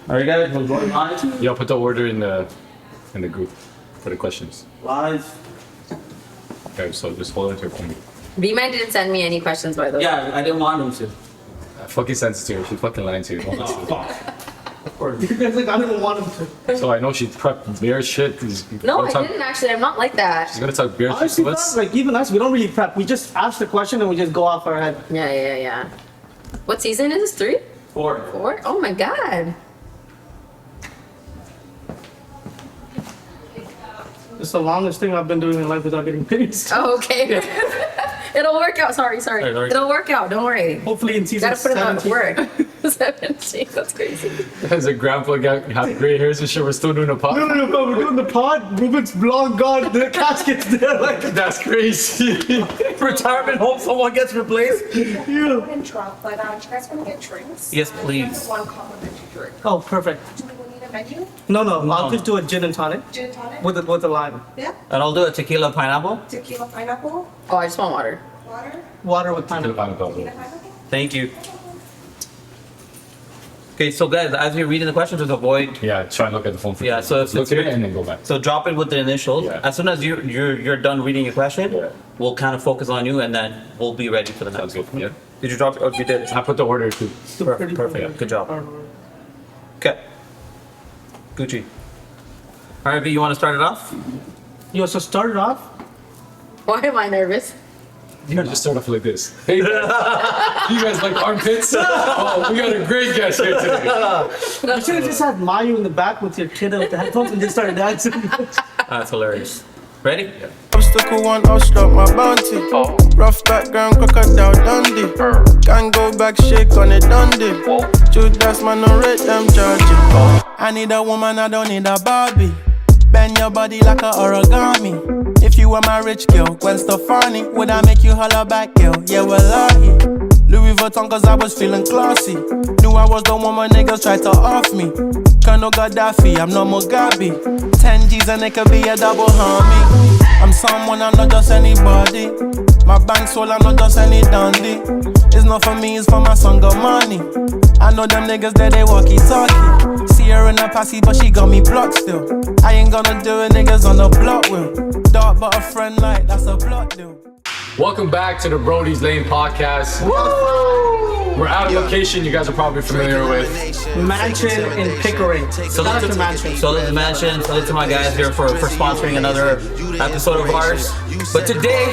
Alright guys, we're going live. Yo, put the order in the group for the questions. Live. Okay, so just hold it to your phone. B-Man didn't send me any questions, by the way. Yeah, I didn't want him to. I fucking sent it to her. She fucking lying to you. Don't listen to her. Of course. You guys like I didn't want him to. So I know she prepped beer shit. No, I didn't actually. I'm not like that. She's gonna talk beer shit. Honestly, So let's. like even us, we don't really prep. We just ask the question and we just go off our head. Yeah. What season is this? 3? 4. 4? Oh my god. It's the longest thing I've been doing in life without getting paid. Oh, okay. It'll work out. Sorry. It'll work out. Don't worry. Hopefully in season Gotta put it on 17. work. 17. That's crazy. As a grandpa got have gray hairs and shit, we're still doing a pod. No, we're doing the pod. Ruben's long gone. The casket's there. Like That's crazy. retirement home. Someone gets replaced. Yeah. Drop, but you guys want to get drinks? Yes, please. One complimentary drink. Oh, perfect. Do we need a menu? No. I'll just do a gin and tonic Gin and tonic? with a lime. Yeah. And I'll do a tequila pineapple. Tequila pineapple? Oh, I just want water. Water? Water with pineapple. Tequila pineapple? Thank you. Okay, so guys, as you're reading the questions, just avoid. Yeah, try and look at the phone for Yeah, so if look it's at it your- and then go back. So drop it with the initials. Yeah. As soon as you're done reading your question, Yeah. we'll kind of focus on you, and then we'll be ready for the next. Sounds good. Yeah. Did you drop it? Oh, you did. I put the order too. Perfect. Good job. Okay. Gucci. All right, V, you want to start it off? Yo, so start it off. Why am I nervous? You just start off like this. Hey guys, you guys like armpits? Oh, we got a great guest here today. You should have just had Mayu in the back with your kid with the headphones and just started dancing. That's hilarious. Ready? Obstacle one, I'll stop my bounty. Rough background, crocodile Dundee. Can't go back, shake on it Dundee. Judas man, no rate them charging. I need a woman, I don't need a Barbie. Bend your body like a origami. If you were my rich girl, Gwen Stefani, would I make you holler back, girl? Yeah, wallahi. Louis Vuitton, cause I was feeling classy. Knew I was the woman niggas tried to off me. Colonel Gaddafi, I'm no Mugabe. 10 G's and it could be a double homie. I'm someone, I'm not just anybody. My bank soul, I'm not just any dandy. It's not for me, it's for my son, got money. I know them niggas that they walkie-talkie. See her in a passy, but she got me blocked still. I ain't gonna do it, niggas on the block will. Dark but a friend like, that's a block deal. Welcome back to the Brodies Lane podcast. We're out of location. You guys are probably familiar with. Mansion in Pickering. Shout out to Mansion. Salute to Mansion, salute to my guys here for sponsoring another episode of ours. But today,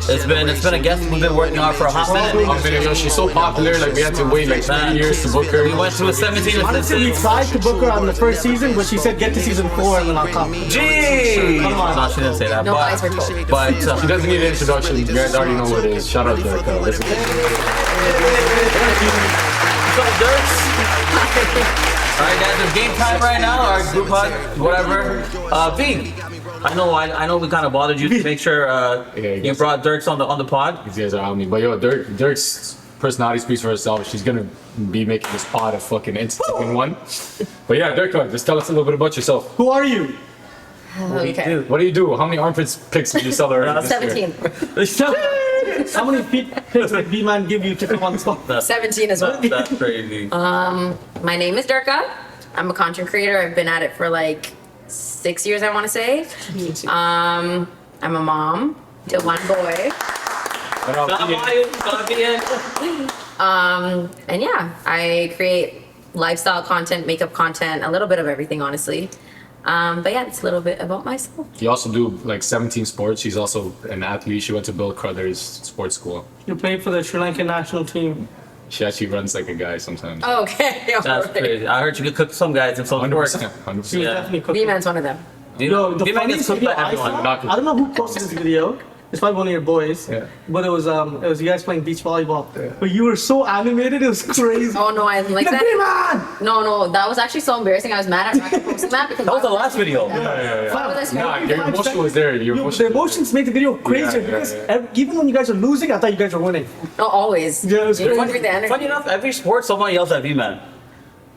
it's been a guest we've been working on for a hot minute. Yo, she's so popular. Like we had to wait like 3 years to book her. We went to a 17 Honestly, we tried to book her on the first season, but she said get to season 4 and then I'll come. Gee! No, she didn't say that. No eyes were told. But She doesn't need an introduction. You guys already know what it is. Shout out to Durka. Listen. What's up, Dirks? Alright guys, it's game time right now, our group hug, whatever. V, I know we kind of bothered you to make sure you brought Dirks on the pod. These guys are on me. But yo, Dirk's personality speaks for herself. She's gonna be making this pod a fucking instant one. But yeah, Durka, just tell us a little bit about yourself. Who are you? Okay. What do you do? How many armpits picks did you sell her? 17. How many pics did B-Man give you to come on the spot? 17 as well. That's crazy. My name is Durka. I'm a content creator. I've been at it for like 6 years, I want to say. I'm a mom to one boy. And yeah, I create lifestyle content, makeup content, a little bit of everything, honestly. But yeah, it's a little bit about myself. You also do like 17 sports. She's also an athlete. She went to Bill Crothers Sports School. You played for the Sri Lankan national team. She actually runs like a guy sometimes. Okay. That's crazy. I heard you could cook some guys in some 100%. sports. 100%. She was definitely cooking. B-Man's one of them. Yo, the B-Man funniest gets cooked video by I everyone. saw, I don't know who posted this video. It's probably one of your boys. Yeah. But it was you guys playing beach volleyball. Yeah. But you were so animated, it was crazy. Oh no, I didn't like that. B-Man! No, that was actually so embarrassing. I was mad at Ryan posting that because That was the last video. Why was I Nah, screaming? your emotion was there. Your The emotion. emotions made the video crazier because even when you guys are losing, I thought you guys were winning. No, always. Yeah, it was You crazy. went for the energy. Funny enough, every sport someone yells at V-Man.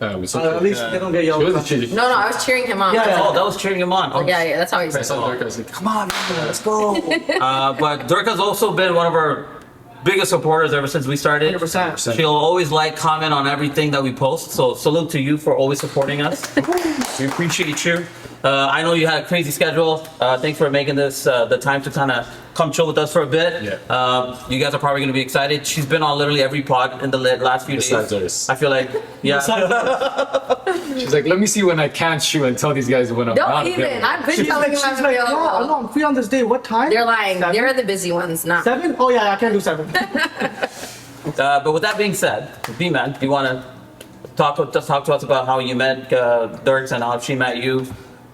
At least they don't get yelled She at. wasn't cheating. No, I was cheering him on. Yeah. Oh, that was cheering him on. Oh. Yeah, that's how he I said. saw Durka. I was like, come on, man, let's go. But Durka's also been one of our biggest supporters ever since we started. 100%. She'll always like, comment on everything that we post. So salute to you for always supporting us. We appreciate you. I know you had a crazy schedule. Thanks for making this the time to kind of come chill with us for a bit. Yeah. You guys are probably going to be excited. She's been on literally every pod in the last few Besides days. ours. I feel like, yeah. She's like, let me see when I can't shoot and tell these guys when I'm Don't not even. available. I've been She's telling like, you I'm yeah, available. no, I'm free on this day. What time? They're lying. 7? They're the busy ones, not 7? Oh yeah, I can do 7. But with that being said, B-Man, do you want to talk to us about how you met Durks and how she met you?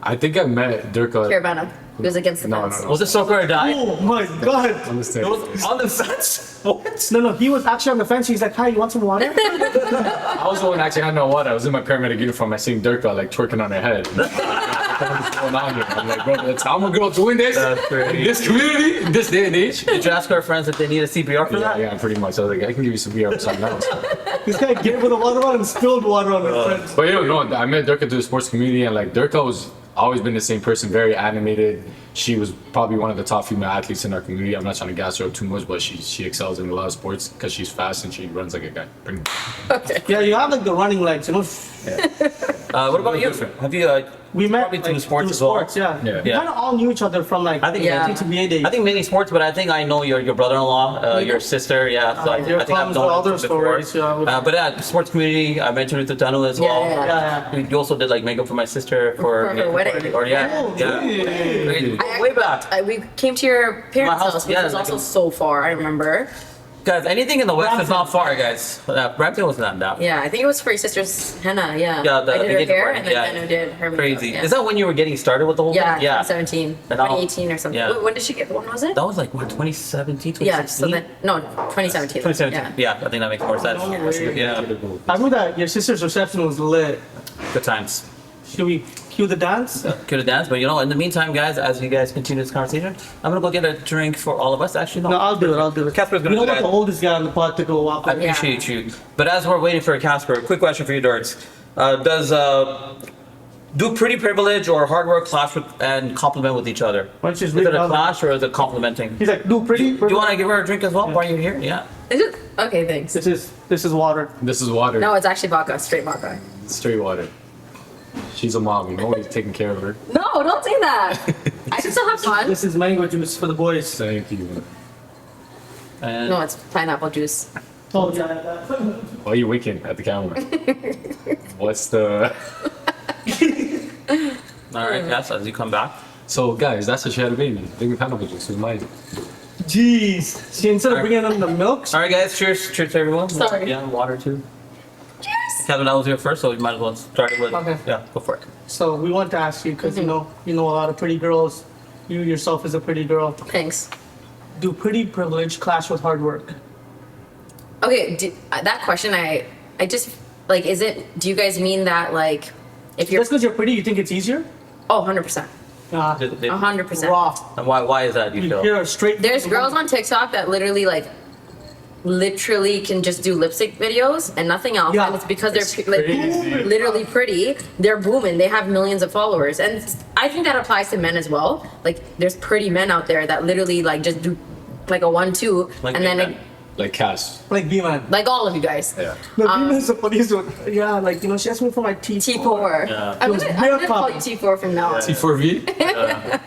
I think I met Durka. Caravana. It was against the No, fence. no, no. Was it soak or die? Oh my god. On the It stage. was on the fence. What? No, he was actually on the fence. He's like, hi, you want some water? I was the one actually had no water. I was in my paramedic uniform. I seen Durka like twerking on her head. What's going on here? I'm like, bro, I'm a girl doing this That's in crazy. this community, in this day and age. Did you ask our friends if they need a CPR for Yeah, that? yeah, pretty much. I was like, I can give you some beer or something else. This guy gave her the water bottle and spilled water on her friends. But yeah, no, I met Durka through the sports community, and like Durka was always been the same person, very animated. She was probably one of the top female athletes in our community. I'm not trying to gas her up too much, but she excels in a lot of sports because she's fast and she runs like a guy. Pretty much. Yeah, you have like the running legs, you know? What about you? Have you? We met Probably through like, sports through as well. sports, yeah. Yeah. We kind of all knew each other from like I think Yeah. TBA days. I think mainly sports, but I think I know your brother-in-law, your sister. Yeah, so Your I think I've comes known with her other before. stories, yeah, with- But yeah, sports community. I mentioned it to Tanu as well. Yeah, yeah. You also did like makeup for my sister For her wedding. Or yeah, Oh, yeah. really? Great. Way back. We came to your parents' My house, house, which yeah, was like also a- so far, I remember. Guys, anything in the West is not far, guys. Brampton was not that. Yeah, I think it was for your sister's henna, yeah. Yeah, I did her engagement hair party, and then yeah. Danu did her makeup. Crazy. Yeah. Is that when you were getting started with the whole Yeah, thing? Yeah. 2017, And now- 2018 or something. Yeah. When did she get, when was it? That was like what, 2017, 2016? Yeah, so then, no, 2017. 2017. Yeah. Yeah, I think that makes more sense. way. Yeah, I remember that your sister's reception was lit. good times. Should we cue the dance? Could have danced, but you know, in the meantime, guys, as you guys continue this conversation, I'm gonna go get a drink for all of us. Actually, no. No, I'll do it. Casper's gonna You know do what? that. The oldest guy on the pod to go walk I with. Yeah. appreciate you. But as we're waiting for Casper, quick question for you, Dorks. Do pretty privilege or hard work clash with and complement with each other? Why don't you just Is read it a it out? clash or is it complementing? He's like, do pretty. Do you want to give her a drink as well while you're here? Yeah. Is it? Okay, thanks. This is water. This is water. No, it's actually vodka, straight vodka. Straight water. She's a mom. I'm always taking care of her. No, don't say that. I can still have fun. This is mango juice for the boys. Thank you. And No, it's pineapple juice. Oh yeah. Why are you winking at the camera? What's the... all right, yes, as you come back. So guys, that's what she had a baby. Baby pineapple juice was mine. Jeez. She instead of bringing in the milk. All right, guys, cheers. Cheers to everyone. Sorry. Yeah, water too. Cheers. Kevin, I was here first, so you might as well start it with. Okay. Yeah, go for it. So we want to ask you because you know a lot of pretty girls. You yourself is a pretty girl. Thanks. Do pretty privilege clash with hard work? Okay, that question, I just, like, is it, do you guys mean that, like, if you're, Just because you're pretty, you think it's easier? oh, 100%. Did- did- 100%. Raw. And why is that? You You feel? hear a straight. There's girls on TikTok that literally can just do lipstick videos and nothing else. Yeah. And it's because they're It's like crazy. literally pretty. They're booming. They have millions of followers. And I think that applies to men as well. Like there's pretty men out there that literally like just do like a 1-2 Like and then big men. Like Cass. Like B-man. like all of you guys. Yeah. No, B-man's the funniest one. Yeah, like she asked me for my T4. T4. Yeah. I'm It was gonna real call you common. T4 from now on. T4V?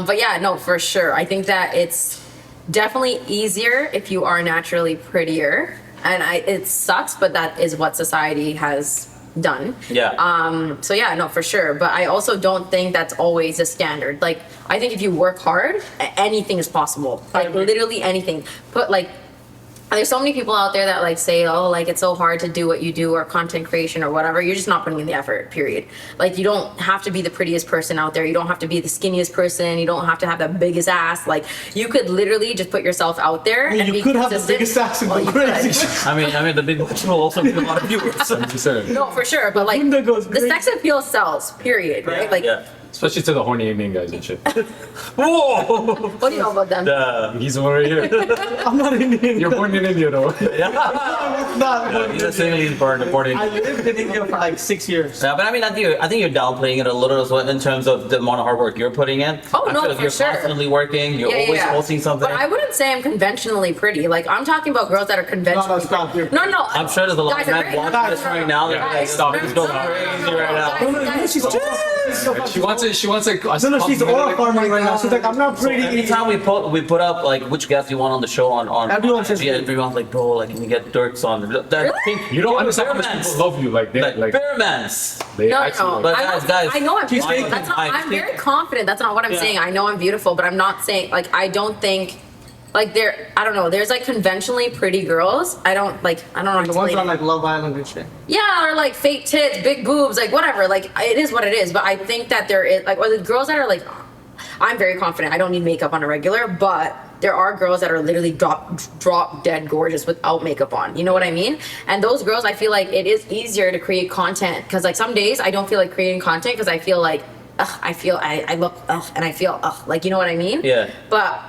But yeah, no, for sure. I think that it's definitely easier if you are naturally prettier. And it sucks, but that is what society has done. Yeah. So yeah, no, for sure. But I also don't think that's always a standard. Like, I think if you work hard, anything is possible. Like, literally anything. But like, there's so many people out there that like say, oh, like it's so hard to do what you do or content creation or whatever. You're just not putting in the effort, period. Like you don't have to be the prettiest person out there. You don't have to be the skinniest person. You don't have to have the biggest ass. Like you could literally just put yourself out there and You be could have the consistent. biggest ass and Well, go you could. crazy. I mean, the big watch will also be a lot of viewers. Sir. No, for sure. But like Linda goes the crazy. sex appeal sells, period, right? Like Yeah. Especially to the horny Indian guys and shit. Whoa! What do you know about them? He's over here. I'm not Indian. You're born in India though. I'm not. He's a Sinhalese born in. I lived in India for like 6 years. Yeah, but I mean, I think you're downplaying it a little as well in terms of the amount of hard work you're putting in. Oh, I no, feel like for you're sure. constantly working. You're always posting something. But I wouldn't say I'm conventionally pretty. Like, I'm talking about girls that are conventionally stop here. No. I'm sure there's a lot of guys are men very- watching this right now. They're Yeah, like, stop. this girl's crazy right now. Guys, She's She wants it. She wants like. No, she's aura farming right now. She's like, I'm not pretty. Anytime we put up like which guests you want on the show on Everyone says IG, everyone's like, bro, like can you get Durks on? You don't understand how much people love you. Like they like like. Bearmans. They No, actually. no. But I know I'm She's beautiful. faking. That's not, I'm I'm very faking. confident. That's not what I'm Yeah. saying. I know I'm beautiful, but I'm not saying like I don't think like I don't know. There's like conventionally pretty girls. I don't know. how to The ones explain on it. like Love Island and shit. Yeah, or like fake tits, big boobs, like whatever. Like it is what it is. But I think that there is like, or the girls that are like, I'm very confident. I don't need makeup on a regular, but there are girls that are literally drop dead gorgeous without makeup on. You know what I mean? And those girls, I feel like it is easier to create content because like some days I don't feel like creating content because I feel like, I look, and I feel, like you know what I mean? Yeah. But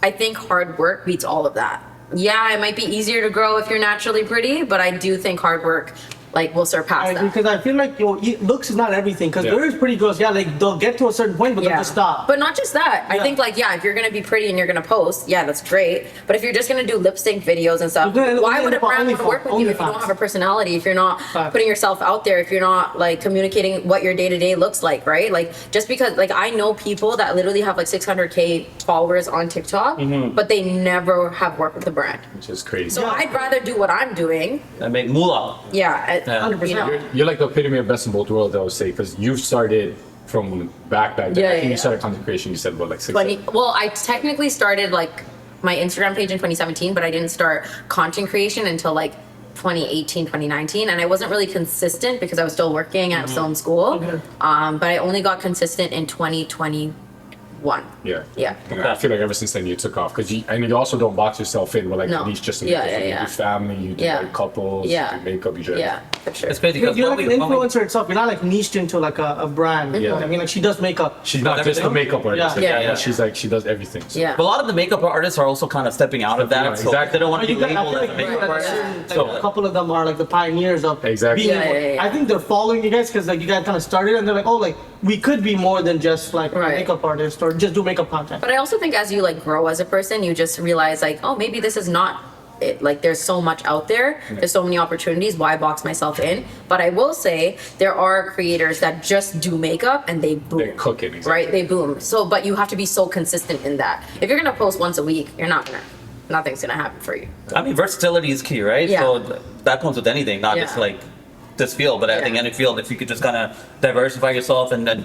I think hard work beats all of that. Yeah, it might be easier to grow if you're naturally pretty, but I do think hard work like will surpass that. Because I feel like looks is not everything. Because Yeah. there is pretty girls, like they'll get to a certain point, but they'll just stop. But not just that. I Yeah. think like if you're gonna be pretty and you're gonna post, that's great. But if you're just gonna do lip sync videos and stuff, You're gonna why end would a up on brand want to work with you if you OnlyFans. don't have a personality? If you're not Facts. putting yourself out there, if you're not like communicating what your day to day looks like, right? Like just because like I know people that literally have like 600K followers on TikTok, but they never have worked with a brand. Which is crazy. So I'd rather do what I'm doing. And make moolah. Yeah, Yeah. 100%. You know. You're like the epitome of best in both worlds, I would say, because you started from back then. Yeah, I think yeah, you started content creation. You said about like 6. 20 well, I technically started like my Instagram page in 2017, but I didn't start content creation until like 2018, 2019, and I wasn't really consistent because I was still working and I was still in school. But I only got consistent in 2021. Yeah. Yeah. And I feel like ever since then you took off because you also don't box yourself in with like No. niche just Yeah, you yeah. do family, you do Yeah. like couples, Yeah. you do makeup, you do Yeah, for sure. It's crazy You're because like an influencer itself. You're not like niched into like a brand. Yeah. I mean, like she does makeup. She's not just a makeup artist. Yeah. Like, Yeah. She's like she does everything. So. Yeah. But a lot of the makeup artists are also kind of stepping out of that. Yeah, So exactly. they don't want to You be got, I labeled feel as like, a makeup like, artist. a couple of them are like the pioneers of Exactly. being. Yeah. I think they're following you guys because like you guys kind of started and they're like, oh, like we could be more than just like a Right. makeup artist or just do makeup content. But I also think as you like grow as a person, you just realize like, oh, maybe this is not it. Like there's so much out there. There's so many opportunities. Why box myself in? But I will say there are creators that just do makeup and they boom. They cook it, exactly. Right? They boom. So, but you have to be so consistent in that. If you're gonna post once a week, nothing's gonna happen for you. I mean, versatility is key, right? Yeah. So that comes with anything, not just Yeah. like this field, but I think Yeah. any field. If you could just kind of diversify yourself and then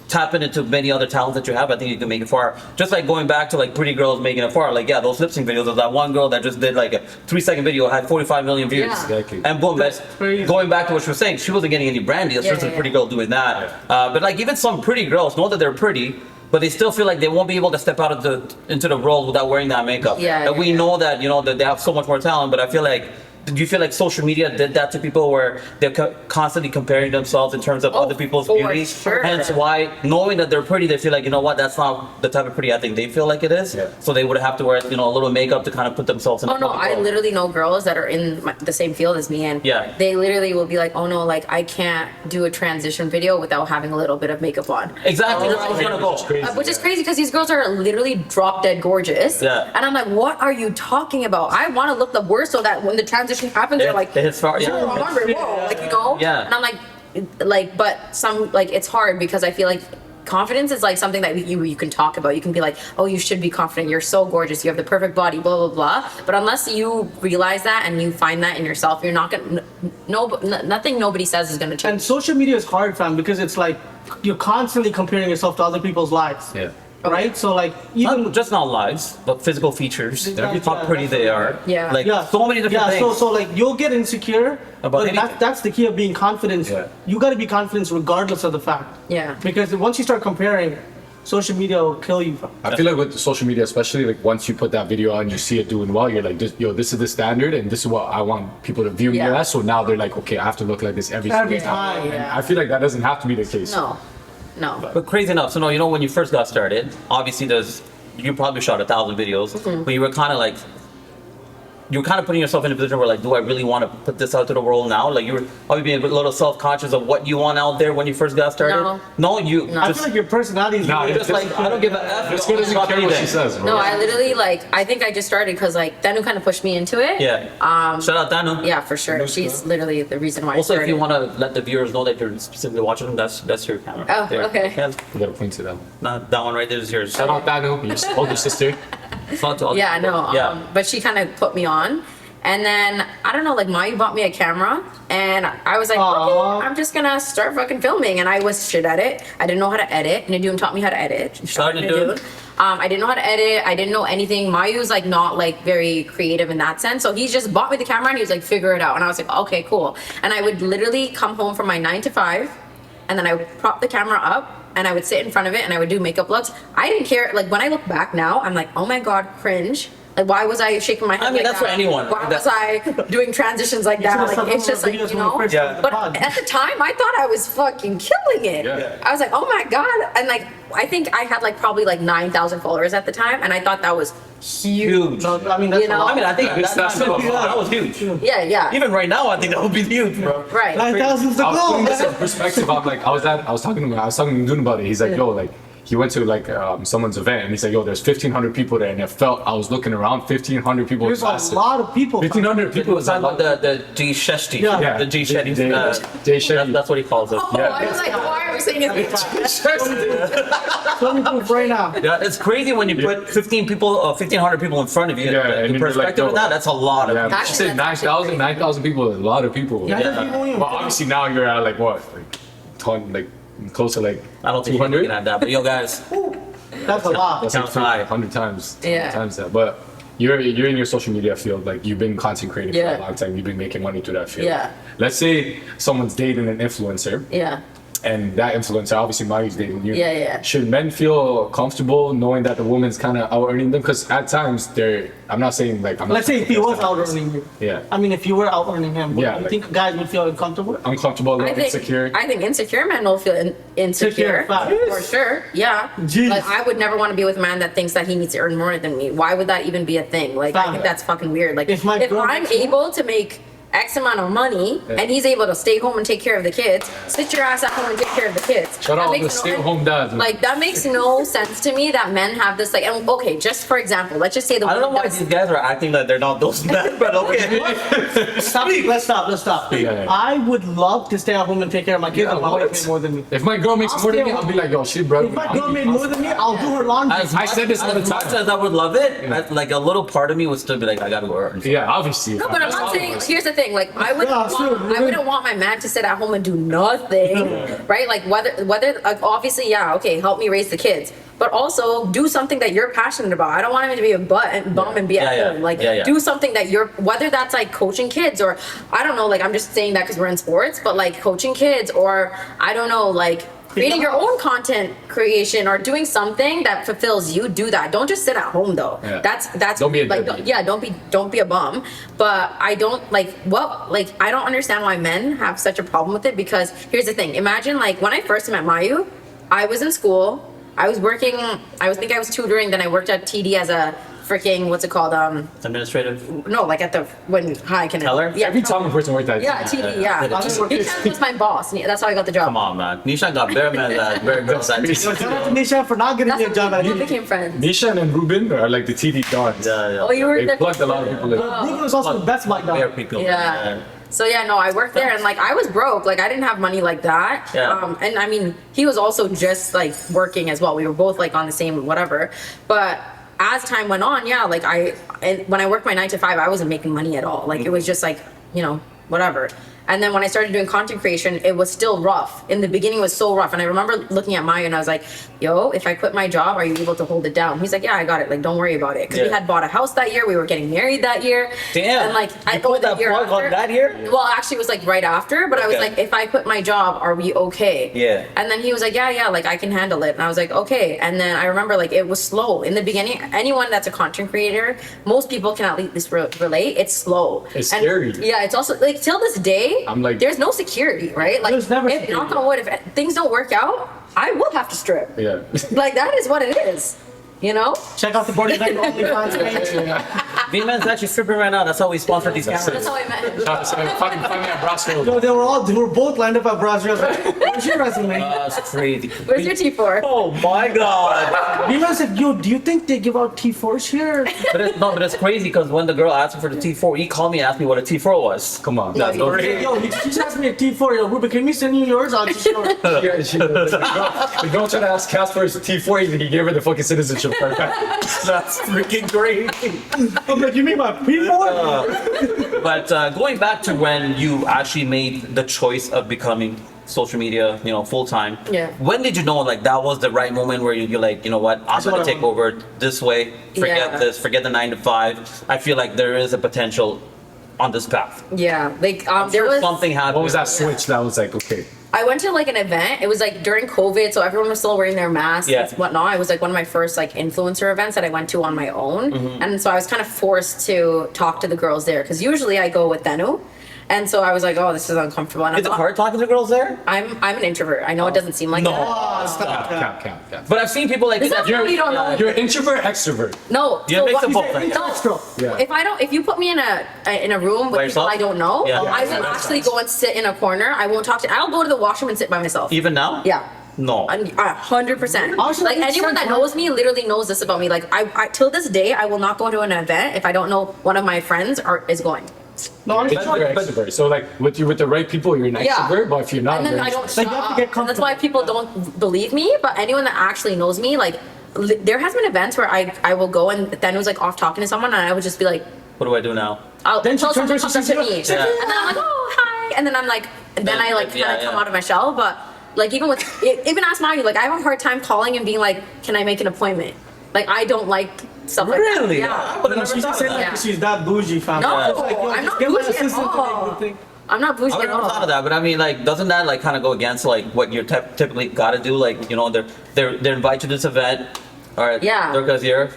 tap into many other talents that you have, I think you can make it far. Just like going back to like pretty girls making it far. Like those lip sync videos. There's that one girl that just did like a 3-second video, had 45 million views, Yeah. Exactly. and boom. That's crazy. going back to what she was saying. She wasn't getting any brand deals. Yeah, Just a yeah, pretty yeah. girl doing that. But like even some pretty girls know that they're pretty. But they still feel like they won't be able to step out of into the world without wearing that makeup. Yeah, And we yeah. know that that they have so much more talent. But I feel like, do you feel like social media did that to people where they're constantly comparing themselves in terms of Oh, other people's for beauty? sure. Hence why, knowing that they're pretty, they feel like, you know what, that's not the type of pretty I think they feel like it is. Yeah. So they would have to wear a little makeup to kind of put themselves in. Oh the no, public I world. literally know girls that are in the same field as me, and Yeah. they literally will be like, "Oh no, like I can't do a transition video without having a little bit of makeup on." Exactly. Oh, That's where I was gonna go. Which is crazy. Which is crazy because these girls are literally drop dead gorgeous. Yeah. And I'm like, what are you talking about? I want to look the worst so that when the transition happens, they're like, It hits far. "Oh, Yeah. 100, whoa," like Yeah. And I'm like, but it's hard because I feel like confidence is like something that you can talk about. You can be like, oh, you should be confident. You're so gorgeous. You have the perfect body. Blah blah blah. But unless you realize that and you find that in yourself, you're not gonna. Nothing nobody says is gonna change. And social media is hard, fam, because it's like you're constantly comparing yourself to other people's lives. Yeah. Right? So like even Not just not lives, but physical features. Yeah, How pretty they are. Yeah. Like so many different things. So like you'll get insecure, About but anything. that's the key of being confident. Yeah. You got to be confident regardless of the fact. Yeah. Because once you start comparing, social media will kill you. I feel like with social media, especially like once you put that video on, you see it doing well, you're like, this is the standard, and this is what I want people to view me Yeah. as. So now they're like, okay, I have to look like this every Every single time, And yeah. I feel like that doesn't have to be the case. No. No. But crazy enough, so no, you know, when you first got started, obviously you probably shot 1,000 videos, but you were kind of like, you were kind of putting yourself in a position where like, do I really want to put this out to the world now? Like you were probably being a little self-conscious of what you want out there when you first got started. No, you. No. I Just, feel like your personality is Nah, you're just like, I don't give a F. This girl doesn't Drop care what she anything. says, bro. No, I literally like. I think I just started because like Danu kind of pushed me into it. Yeah. Shout out Danu. Yeah, for sure. She's literally the reason why. Also, I if you started. want to let the viewers know that you're specifically watching them, that's your camera. Oh, there. okay. Yeah. You gotta point to them. That one right there is yours. Shout out Danu, your older sister. Shout out to all Yeah, the no. people. Yeah. But she kind of put me on. And then, I don't know, like, Mayu bought me a camera, and I was like, Aw. okay, I'm just gonna start fucking filming. And I was shit at it. I didn't know how to edit. Nadoom taught me how to edit. Shout out to Nadoom. I didn't know how to edit. I didn't know anything. Mayu's, like, not, like, very creative in that sense. So he just bought me the camera, and he was like, figure it out. And I was like, okay, cool. And I would literally come home from my 9 to 5, and then I would prop the camera up, and I would sit in front of it, and I would do makeup looks. I didn't care. Like, when I look back now, I'm like, oh my God, cringe. Like, why was I shaking my head? I mean, like that's that? for anyone. Why was I doing transitions like that? Like, it's just like, you know. Yeah. But at the time, I thought I was fucking killing it. Yeah. I was like, oh my God. And like, I think I had like probably like 9,000 followers at the time. And I thought that was huge. Huge. I mean, that's You know? I mean, I think that was huge. Yeah, yeah. Even right now, I think that would be huge, bro. Right. 9,000 is the I was goal, putting this in man. perspective. I'm like, I was talking to Dune about it. He's like, yo, like, he went to like someone's event and he's like, yo, there's 1,500 people there, and I was looking around, 1,500 people. There's was a lot of people. 1,500 people It's is a about lot. the G Sheshti. Yeah. The G Shetty. Jay Shetty. That's what he calls it. Oh, I was like, why are we saying it? Let me prove right now. Yeah, it's crazy when you put 1,500 people in front of you. Yeah, the and you're perspective like, of that, that's a lot of Yeah, people. but she said 9,000 people is a lot of people. Yeah. Yeah. But obviously now you're at like what, like ton, like close to like I don't think you're 200. looking at that, but yo, guys, That's a lot. That's like Sounds high. 100 times. Yeah. Times that. But you're in your social media field, like you've been content creating for Yeah. a long time. You've been making money through that field. Yeah. Let's say someone's dating an influencer, Yeah. and that influencer, obviously Mary's dating you. Yeah, yeah. Should men feel comfortable knowing that the woman's kind of out earning them? Because at times I'm not saying like I'm not Let's say if he was out earning you. Yeah. I mean, if you were out earning him, Yeah, you like- think guys would feel uncomfortable? uncomfortable, a little I insecure. think insecure men will feel insecure. Insecure, facts. For sure. Yeah. Jeez. Like, I would never want to be with a man that thinks that he needs to earn more than me. Why would that even be a thing? Like, I think that's fucking weird. Like, If my if girl I'm makes more- able to make X amount of money and he's able to stay home and take care of the kids, sit your ass at home and take care of the kids. Shout That out makes the no- stay-at-home dads. man. Like, that makes no sense to me that men have this, like, and okay, just for example, let's just say the I don't know woman why does- these guys are acting like they're not those men, but okay. Stop. Let's stop. Yeah. I would love to stay at home and take care of my kids. Yeah, if my wife what? made more than me. If my girl makes I'll more than stay me, I'll be home. like, yo, she bro. If my girl made more than me, I'll do her laundry. I said this all the As much time. as I would love it, like a little part of me would still be like, I gotta go earn. Yeah, obviously. No, but I'm not saying. Here's the thing. Like, I Yeah, sure. wouldn't want my man to sit at home and do nothing, right? Like, whether like, obviously, yeah, okay, help me raise the kids, but also do something that you're passionate about. I don't want him to be a bum and be at Yeah, yeah. home. Like, Yeah, yeah. do something that you're, whether that's like coaching kids or I don't know. Like, I'm just saying that because we're in sports, but like coaching kids or I don't know, like. Creating your own content creation or doing something that fulfills you, do that. Don't just sit at home though. Yeah. That's Don't be a like deadbeat. yeah, don't be a bum. But I don't I don't understand why men have such a problem with it because here's the thing. Imagine like when I first met Mayu, I was in school, I was working, I was tutoring, then I worked at TD as a freaking what's it called? Administrative. No, like at the Teller? Yeah, Every time a person worked at yeah, TD, yeah. Nishan was my boss. That's how I got the job. Come on, man. Nishan got bare men that very good at Shout out to Nisha for not getting That's me a job how at we TD. became friends. Nishan and Ruben are like the TD dons. Yeah, Oh, you were They the plugged a lot of people in. Ruben was also the best like Bare that. people. Yeah. So yeah, no, I worked there and like I was broke. Like I didn't have money like that. Yeah. And I mean, he was also just like working as well. We were both like on the same whatever. But as time went on, yeah, like when I worked my 9 to 5, I wasn't making money at all. Like it was just like, whatever. And then when I started doing content creation, it was still rough. In the beginning, it was so rough. And I remember looking at Maya and I was like, yo, if I quit my job, are you able to hold it down? He's like, yeah, I got it. Like, don't worry about it. Because we Yeah. had bought a house that year. We were getting married that year. Damn. And like, You pulled that plug on that year? Well, actually, it was like right after. But I was Okay. like, if I quit my job, are we okay? Yeah. And then he was like, yeah, like I can handle it. And I was like, okay. And then I remember like it was slow. In the beginning, anyone that's a content creator, most people can at least relate. It's slow. It's And scary. yeah, it's also like till this day, I'm like- there's no security, right? Like, There's never if, security. knock on wood, if things don't work out, I will have to strip. Yeah. Like, that is what it is, you know? Check out the Brodies OnlyFans page. V-Man's actually stripping right now. That's how we sponsor these That's cameras. That's how I met him. Fucking find me at Brasco. No, they were both lined up at Brazil. Where's your resume? That's crazy. Where's your T4? Oh my god. Viva said, yo, do you think they give out T4s here? But it's crazy because when the girl asked me for the T4, he called me and asked me what a T4 was. Come on. That's Don't- crazy. Yo, he just asked me a T4. Yo, Ruben, can we send you yours? I'll just show it. The girl tried to ask Casper his T4, he gave her the fucking citizenship card back. That's freaking crazy. I'm like, you mean my P4? But going back to when you actually made the choice of becoming social media, full time. Yeah. When did you know like that was the right moment where you're like, you know what, I'm gonna take over this way. Forget Yeah. this. Forget the 9 to 5. I feel like there is a potential on this path. Yeah, like, there Sure, was... something happened. What was that switch that was like, okay. I went to like an event. It was like during COVID, so everyone was still wearing their masks Yeah. and whatnot. It was like one of my first like influencer events that I went to on my own, and so I was kind of forced to talk to the girls there because usually I go with Denu, and so I was like, oh, this is uncomfortable. And Is it hard talking to girls there? I'm an introvert. I know it doesn't seem like No. that. Cap. But I've seen people like Is that that. what you don't know? You're an introvert, extrovert. No, You mix them both, right? No, Yeah. if you put me in a room with By people yourself? I don't know, Yeah. I will actually go and sit in a corner. I won't talk to. I'll go to the washroom and sit by myself. Even now? Yeah. No. 100%. Also, Like it's anyone that so knows me literally knows this about me. Like I till this day, I will not go to an event if I don't know one of my friends is going. No, honestly, But you're an extrovert. So like with the right people, you're an Yeah. extrovert. But if you're not, And then you're I an don't introvert. shut you have to up. get And that's why people don't believe me. But anyone that actually knows me, like there has been events where I will go and then it was like off talking to someone and I would just be like, What do I do now? I'll Then she tell someone to turns come around, up to she me. says, Yeah. And then I'm like, oh, hi. And then I'm like, then I like kind of come out of my shell. But like even with, even ask Mayu, like I have a hard time calling and being like, can I make an appointment? Like I don't like stuff like that. Really? Yeah. I would've never she's thought just saying of like Yeah. she's that bougie, fam. No, It's like, yo, I'm just not get my bougie at assistant to all. make the thing. I'm not bougie I would at never thought of all. that, but I mean, like, doesn't that like kind of go against like what you typically got to do? Like, they invite you to this event. All right, Yeah. Durka's here.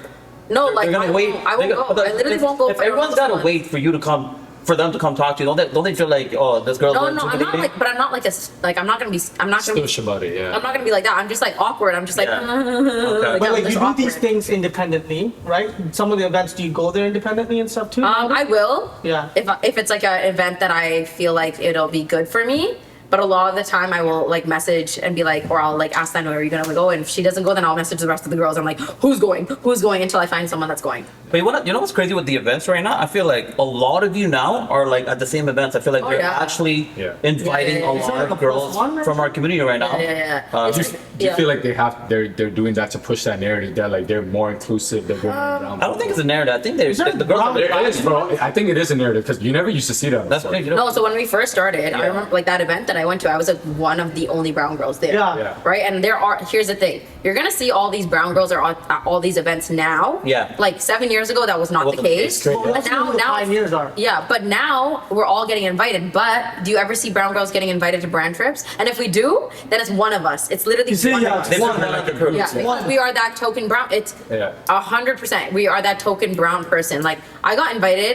No, like They're gonna wait. I won't go. I literally won't go. If for everyone's got to someone. wait for them to come talk to you, don't they feel like, oh, this girl's No, going no, to I'm not like, but I'm not like I'm not gonna be, Stush about it, yeah. I'm not gonna be like that. I'm just like awkward. I'm just like, Yeah. like, But I'm like just you do awkward. these things independently, right? Some of the events, do you go there independently and stuff too? I will. Yeah. If it's like an event that I feel like it'll be good for me. But a lot of the time I will like message and be like, or I'll like ask them, where are you gonna go? And if she doesn't go, then I'll message the rest of the girls. I'm like, who's going? Who's going? Until I find someone that's going. But you know what's crazy with the events right now? I feel like a lot of you now are like at the same events. I feel like Oh, they're yeah. actually Yeah. inviting Yeah, yeah, a yeah. lot Is there of like a girls plus one from our community right now. Yeah. Do It's- Do you yeah. feel like they're doing that to push that narrative that like they're more inclusive? They're going around. I don't think it's a narrative. I think there's there the girls. brown- Are There is, bro. I think it is a narrative because you never used to see that. That's before. crazy. No, so when we first started, I Yeah. remember like that event that I went to, I was like one of the only brown girls there. Yeah. Yeah. Right? And here's the thing. You're gonna see all these brown girls at all these events now. Yeah. Like 7 years ago, that was not the Wasn't the case. case. Straight, Well, But that's who the pioneers are. Yeah, but now we're all getting invited. But do you ever see brown girls getting invited to brand trips? And if we do, then it's one of us. It's literally You see, one yeah, of us. This is One. like the crew. Yeah, It's because one. we are that token brown. It's Yeah. 100%. We are that token brown person. Like I got invited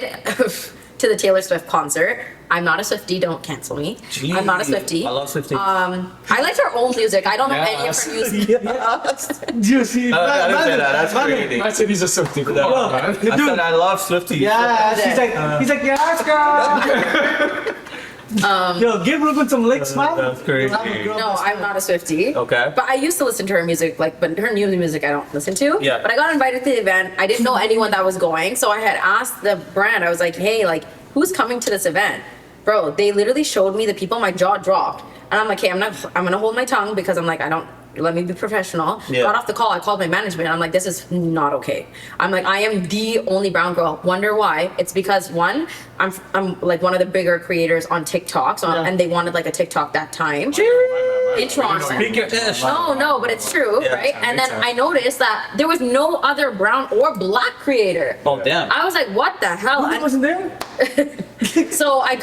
to the Taylor Swift concert. I'm not a Swiftie. Don't cancel me. I'm not a Swiftie. I love Swiftie. I liked her old music. I don't know any of Yes. her music. Do you see? I didn't say that. That's crazy. I said he's a something. Come on, man. I said I love Swiftie. Yeah, he's like, yes, girl. Yo, give Ruben some licks, man. That's crazy. No, I'm not a Swiftie. Okay. But I used to listen to her music, but her new music I don't listen to. Yeah. But I got invited to the event. I didn't know anyone that was going, so I had asked the brand. I was like, hey, like, who's coming to this event? Bro, they literally showed me the people. My jaw dropped, and I'm like, hey, I'm gonna hold my tongue because I'm like, let me be professional. Yeah. Got off the call. I called my management. I'm like, this is not okay. I'm like, I am the only brown girl. Wonder why? It's because one, I'm like one of the bigger creators on TikTok, so Yeah. and they wanted like a TikTok that time in Toronto. Speak your ish. No, but it's true, Yeah, right? And then makes sense. I noticed that there was no other brown or black creator. Oh damn. I was like, what the hell? Ruben And wasn't there? So I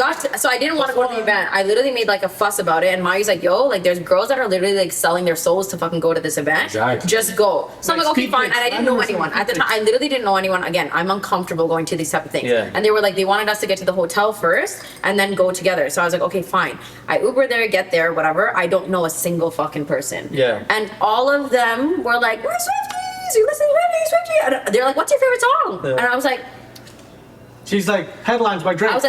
didn't want to go to the event. I literally made like a fuss about it, and Mayu's like, yo, like there's girls that are literally like selling their souls to fucking go to this event. Exactly. Just go. So I'm like, okay, speak fine. it. And I didn't know anyone. At the time, I literally didn't know anyone. Again, I'm uncomfortable going to these type of things. Yeah. And they were like, they wanted us to get to the hotel first and then go together. So I was like, okay, fine. I Uber there, get there, whatever. I don't know a single fucking person. Yeah. And all of them were like, we're Swifties. You listen to Swifties. And they're like, what's your favorite song? Yeah. And I was like, She's like, headlines by Drake. I was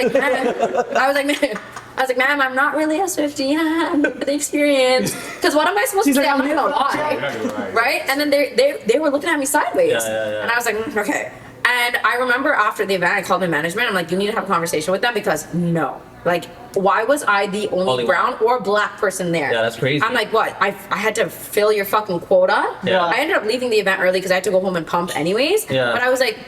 like, ma'am, I'm not really a Swiftie. I'm the experience. Because what am I supposed She's to like, say? I'm I'm not gonna here. lie, right? And then they were looking at me sideways, Yeah. and I was like, okay. And I remember after the event, I called my management. I'm like, you need to have a conversation with them because no, like, why was I the only brown or black person there? Yeah, that's crazy. I'm like, what? I had to fill your fucking quota. Yeah. I ended up leaving the event early because I had to go home and pump anyways. Yeah. But I was like,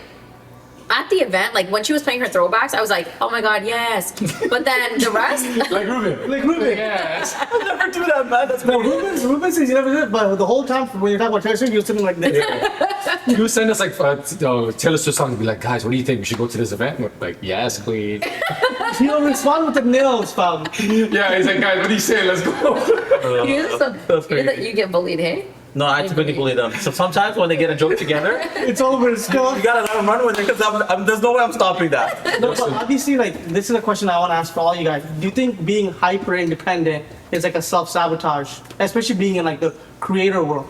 at the event, like when she was playing her throwbacks, I was like, oh my god, yes. But then the rest, Like Ruben. Like Ruben. Yes. I never do that, man. That's No, Ruben says he never did it, but the whole time when you're talking about Taylor Swift, you're sitting like this. You send us like Taylor Swift songs and be like, guys, what do you think? We should go to this event? We're like, yes, queen. You don't respond with the nails, fam. Yeah, he's like, guys, what do you say? Let's go. you get bullied, hey? No, I typically bully them. So sometimes when they get a joke together, It's over. It's gone. you gotta let them run with it because there's no way I'm stopping that. No, but obviously, like, this is a question I want to ask for all you guys. Do you think being hyper independent is like a self-sabotage, especially being in like the creator world?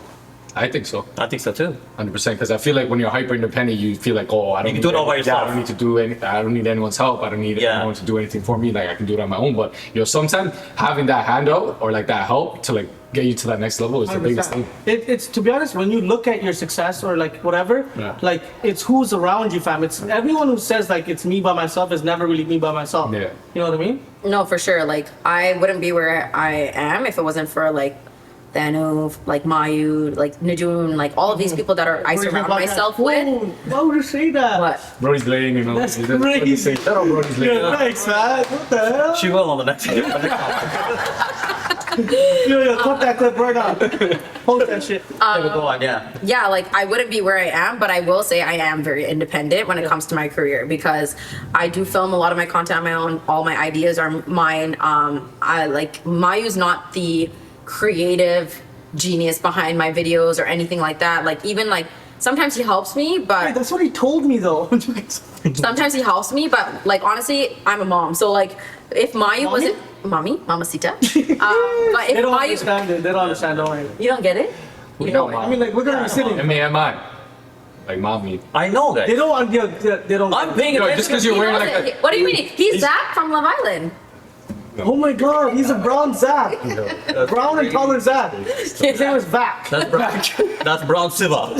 I think so. I think so too. 100%. Because I feel like when you're hyper independent, you feel like, oh, I don't You can need do it all by yourself. I don't need to do any. I don't need anyone's help. I don't need anyone to do anything for me. Like I can do it on my own. But sometimes having that handout or like that help to like get you to that next level is the biggest thing. It's to be honest, when you look at your success or like whatever, like it's who's around you, fam. It's everyone who says like it's me by myself is never really me by myself. Yeah. You know what I mean? No, for sure. Like I wouldn't be where I am if it wasn't for like Danu, like Mayu, like Najun, like all of these people that I surround myself with. Oh, why would you say that? What? Brody's lane, you know. That's What do you crazy. say? Shut up, Brody's lane. Yeah, thanks, man. What the hell? She will on the next Yo, cut that clip right now. Post that shit. Go on, yeah. Yeah, like I wouldn't be where I am, but I will say I am very independent when it comes to my career because I do film a lot of my content on my own. All my ideas are mine. I like Mayu's not the creative genius behind my videos or anything like that. Like even like sometimes he helps me, Hey, but that's what he told me though. sometimes he helps me, but like honestly, I'm a mom, so like if Mayu wasn't mamacita, but if They don't Mayu, understand it. They don't understand. Don't worry. you don't get it. You know I mean, like we're gonna be sitting. M-A-M-I. Like mommy. I know, guys. They don't. They don't. I'm paying Yo, attention. just because you're wearing like a... What do you mean? He's Zach from Love Island. Oh my God, he's a brown Zach. Brown and taller Zach. His name is Vac. That's Brown Siva.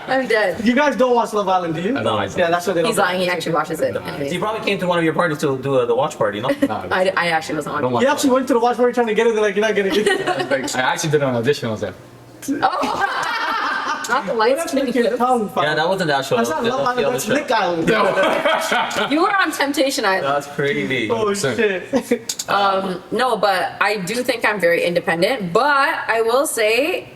I'm dead. You guys don't watch Love Island, do you? No, I Yeah, that's what they don't. He's lying. He actually watches it. Anyways. He probably came to one of your parties to do the watch party, no? I actually wasn't don't on. watch He actually went to the watch party trying to get it. They're like, you're not getting it. Like, I actually did an audition. I was like, Oh, not the lights. That's like your tongue, fam. Yeah, that wasn't that show. That's not Love the Island. other That's show. Lick Island. You were on Temptation Island. That's crazy. Oh 100%. shit. No, but I do think I'm very independent. But I will say,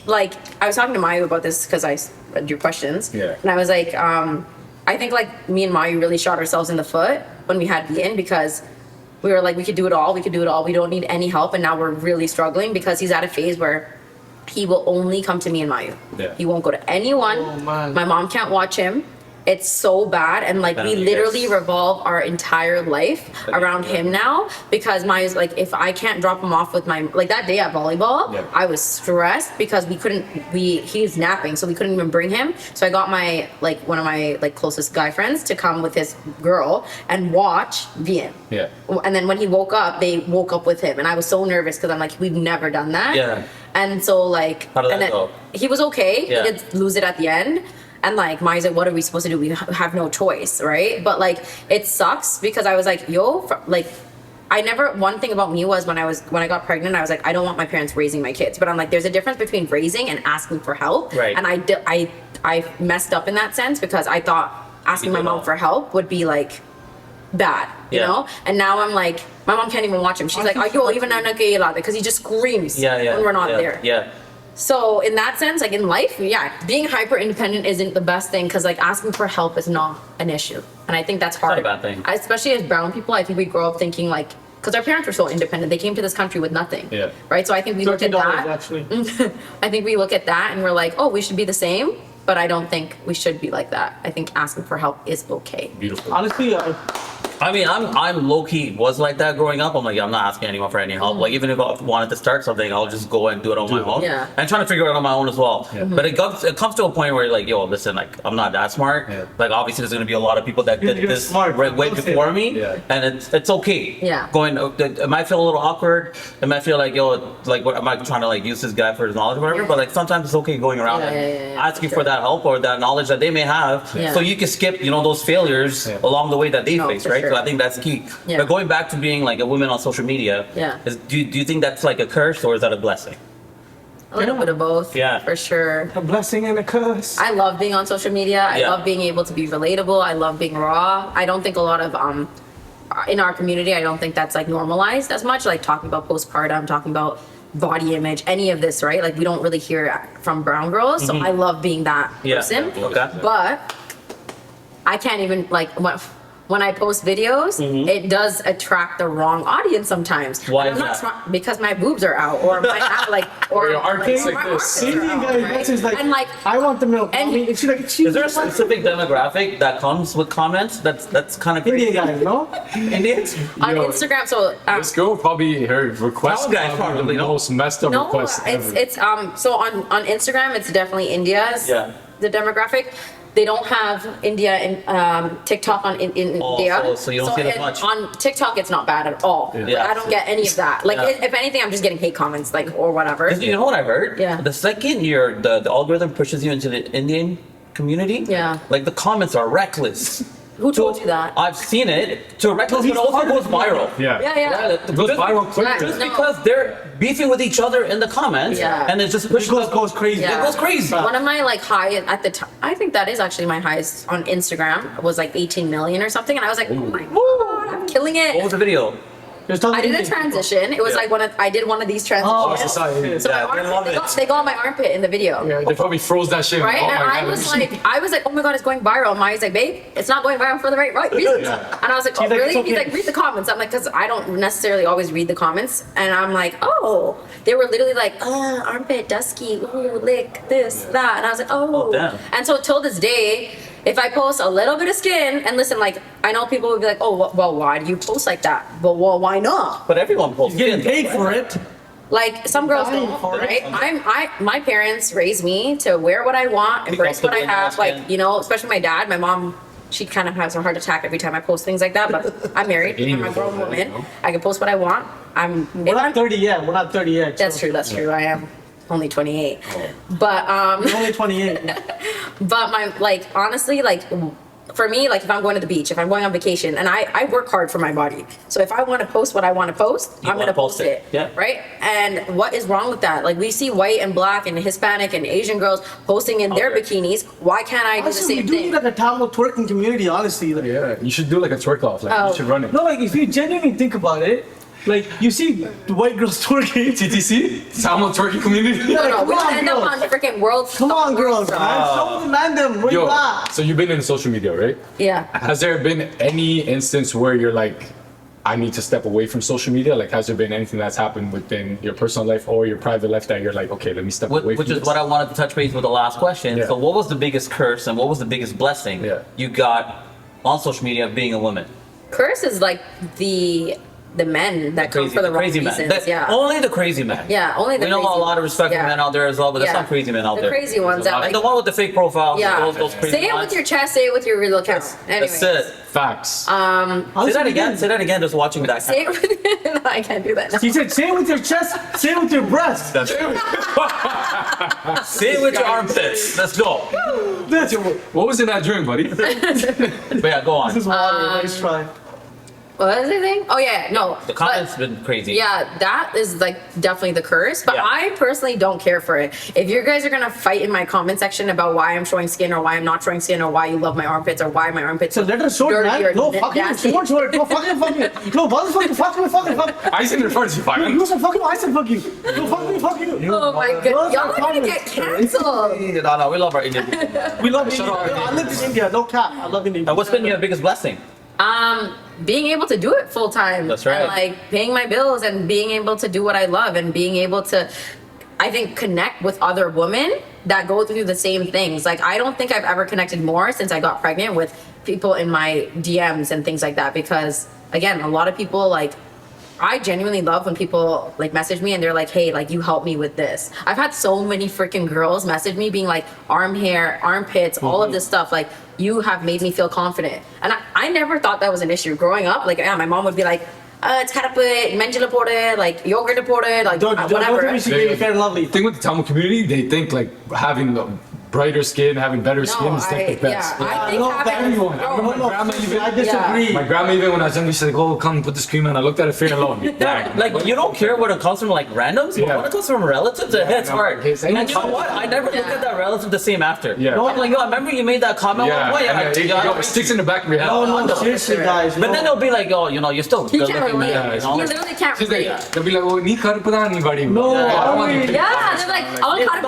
like, I was talking to Mayu about this because I read your questions. Yeah. And I was like, I think like me and Mayu really shot ourselves in the foot when we had Ian because we were like, we could do it all. We could do it all. We don't need any help. And now we're really struggling because he's at a phase where he will only come to me and Mayu. Yeah. He won't go to anyone. Oh, man. My mom can't watch him. It's so bad, and like we literally revolve our entire life around him now because Maya's like, if I can't drop him off with my like that day at volleyball, I was stressed because he's napping, so we couldn't even bring him. So I got my like one of my like closest guy friends to come with his girl and watch Vian. yeah. And then when he woke up, they woke up with him, and I was so nervous because I'm like, we've never done that. Yeah. And so like, How did and that then go? he was okay. Yeah. He did lose it at the end. And like Maya's like, what are we supposed to do? We have no choice, right? But like, it sucks because I was like, one thing about me was when I got pregnant, I was like, I don't want my parents raising my kids. But I'm like, there's a difference between raising and asking for help. Right. And I messed up in that sense because I thought asking my mom for help would be like bad, you know? And now I'm like, my mom can't even watch him. She's like, ayo, even because he just screams when we're not there. Yeah. So in that sense, like in life, being hyper independent isn't the best thing because like asking for help is not an issue. and I think that's hard. not a bad thing. Especially as brown people, I think we grow up thinking like, because our parents were so independent, they came to this country with nothing. Yeah. Right. So I think we look at $30 that. actually. I think we look at that and we're like, oh, we should be the same. But I don't think we should be like that. I think asking for help is okay. Beautiful. Honestly, I mean, I'm low key was like that growing up. I'm like, I'm not asking anyone for any help. Like, even if I wanted to start something, I'll just go and do it on my own. Yeah. And trying to figure it out on my own as well. Yeah. But it comes to a point where you're like, yo, listen, like, I'm not that smart. Yeah. Like, obviously, there's gonna be a lot of people that did You're this smart. way Don't say before that. me. Yeah. And it's okay. Yeah. Going, it might feel a little awkward. It might feel like, yo, like, what am I trying to like use this guy for his knowledge or whatever? Yeah. But like, sometimes it's okay going around and asking for that help or that knowledge that they may have, Yeah. so you can skip, those failures Yeah. along the way that they No, face, for right? sure. So I think that's key. Yeah. But going back to being like a woman on social media, Yeah. do you think that's like a curse or is that a blessing? A little bit of both. Yeah. For sure. a blessing and a curse. I love being on social media. I Yeah. love being able to be relatable. I love being raw. I don't think a lot of in our community, I don't think that's like normalized as much. Like talking about postpartum, talking about body image, any of this, right? Like we don't really hear it from brown girls. So I love being that Yeah. person. Okay. But I can't even like when I post videos, it does attract the wrong audience sometimes. Why And is I'm not that? smart because my boobs are out, or or your armpits or like my this. armpits are Indian out, guy, right? that's just like, and like I want the milk. and- I mean, she's like, Is there a specific demographic that comes with comments that's kind of crazy? Indian guy, no? Indians? on Yo, Instagram. So This girl probably her request Brown guys probably, the no? most messed up no, request ever. it's so on Instagram, it's definitely India's Yeah. the demographic. They don't have India and TikTok in Oh, India. so you don't see it as much. On TikTok, it's not bad at all. Yeah. I don't get any of that. Like, Yeah. if anything, I'm just getting hate comments, like, or whatever. You know what I heard? Yeah. The second the algorithm pushes you into the Indian community, Yeah. like the comments are reckless. Who told you that? I've seen it. To reckless, he's but also part of goes the viral. Yeah. Yeah. It goes viral quickly. Just No. because they're beefing with each other in the comments, Yeah. and it just It pushes goes crazy. Yeah. It goes crazy. One of my like high at the time, I think that is actually my highest on Instagram was like 18 million or something, and I was like, oh my god, I'm killing What it. was the video? I did a transition. It was Yeah. like I did one of these transitions. society. So Yeah, my they love armpit, it. they got my armpit in the video. Yeah, they probably froze that shit. Right? Oh And my I God. was like, oh my god, it's going viral. Maya's like, babe, it's not going viral for the right reasons. Yeah. And I was like, oh She's like, really? "It's okay." He's like, read the comments. I'm like, because I don't necessarily always read the comments. And I'm like, oh, they were literally like, armpit, dusky, ooh, lick, this, that. And I was like, Oh, damn. And so till this day, if I post a little bit of skin, and listen, like, I know people would be like, oh, well, why do you post like that? But well, why not? But everyone posts. He's getting skin, paid for it. Like some girls Dying don't, for it. right? My parents raised me to wear what I want, embrace what I comfortable in your have. skin. Like, especially my dad, my mom. She kind of has a heart attack every time I post things like that. But I'm married. I'm a grown woman. I can post what I want. We're not 30 yet. We're not 30 yet. That's so- true. That's true. I am only 28. But You're only 28. But my like honestly like for me like if I'm going to the beach, if I'm going on vacation, and I work hard for my body, so if I want to post what I want to post, I'm wanna gonna post it. Yeah. Right. And what is wrong with that? Like we see white and black and Hispanic and Asian girls posting in their Okay. bikinis. Why can't I do the Honestly, we same do need thing? like a Tamil twerking community, honestly. Like, Yeah, you should do like a twerk off. Like Oh. you should run it. no, like if you genuinely think about it, like you see the white girls twerking. TTC? Tamil twerking community? No, Come we on, end up girls. on freaking world. Come on, girls, man. Show the man them where you Yo, at. so you've been in social media, right? Yeah. Has there been any instance where you're like, I need to step away from social media? Like, has there been anything that's happened within your personal life or your private life that you're like, okay, let me step away Which from is this? what I wanted to touch base with the last question. Yeah. So, what was the biggest curse and what was the biggest blessing Yeah. you got on social media of being a woman? Curse is like the men that come for the wrong crazy reasons. man. Yeah. Only the crazy man. Yeah, only the We know crazy a lot of ones. respectful Yeah. men out there as well, but there's Yeah. some crazy men out The there. crazy ones that, And like- the one with the fake profiles, Yeah. those crazy Say it ones. with your chest. Say it with your real account. Anyways. That's it. Facts. Say that again. Say that again. Just watching that. Say it with. No, I can't do that. He said, say it with your chest, say it with your breast. That's it. Say it with your armpits. Let's go. That's What was in that drink, buddy? But yeah, go on. This is water. Nice try. What is the thing? Oh yeah, no. The comments been crazy. Yeah, that is like definitely the curse. But Yeah. I personally don't care for it. If you guys are gonna fight in my comment section about why I'm showing skin or why I'm not showing skin or why you love my armpits or why my armpits So let her show it, dirty or man. No, fucking, nasty. she won't show it. No, fucking. No, motherfucking, fuck. I said in front of you, fine. You said fuck you, I said fuck you. No, fuck you. Oh my god, Those y'all are are gonna comments. get canceled. No, we love our Indian people. We love India. I live in India, no cap. I love India. And what's been your biggest blessing? Being able to do it full time. That's right. And like paying my bills and being able to do what I love and being able to, I think, connect with other women that go through the same things. Like I don't think I've ever connected more since I got pregnant with people in my DMs and things like that, because again, a lot of people like, I genuinely love when people like message me and they're like, hey, like you help me with this. I've had so many freaking girls message me being like arm hair, armpits, all of this stuff. Like you have made me feel confident. And I never thought that was an issue. Growing up, like yeah, my mom would be like, it's karaput, menjula pore, like yogurt pore, like whatever. Don't she gave you fair and lovely. The thing with the Tamil community, they think like having the brighter skin, having better skin is like the best. Yeah, I think No, having, everyone. bro, My grandma even. I disagree. My grandma even when I was young, she said, "Oh, come put this cream on." I looked at it fair and low. Like you don't care where it comes from, like randoms. But Yeah. when it comes from relatives, it hits no, hard. okay, And you know what? I never look at that relative the same after. Yeah. I'm like, yo, I remember you made that comment Yeah, one way. and it sticks in the back of your head. No, seriously, guys. But then they'll be like, oh, you know, you're still you good can't looking relate. man. You know? You literally can't She's relate. like, they'll be like, "Oh, nee karupda anybody." No, I don't want to. Yeah, they're like, I want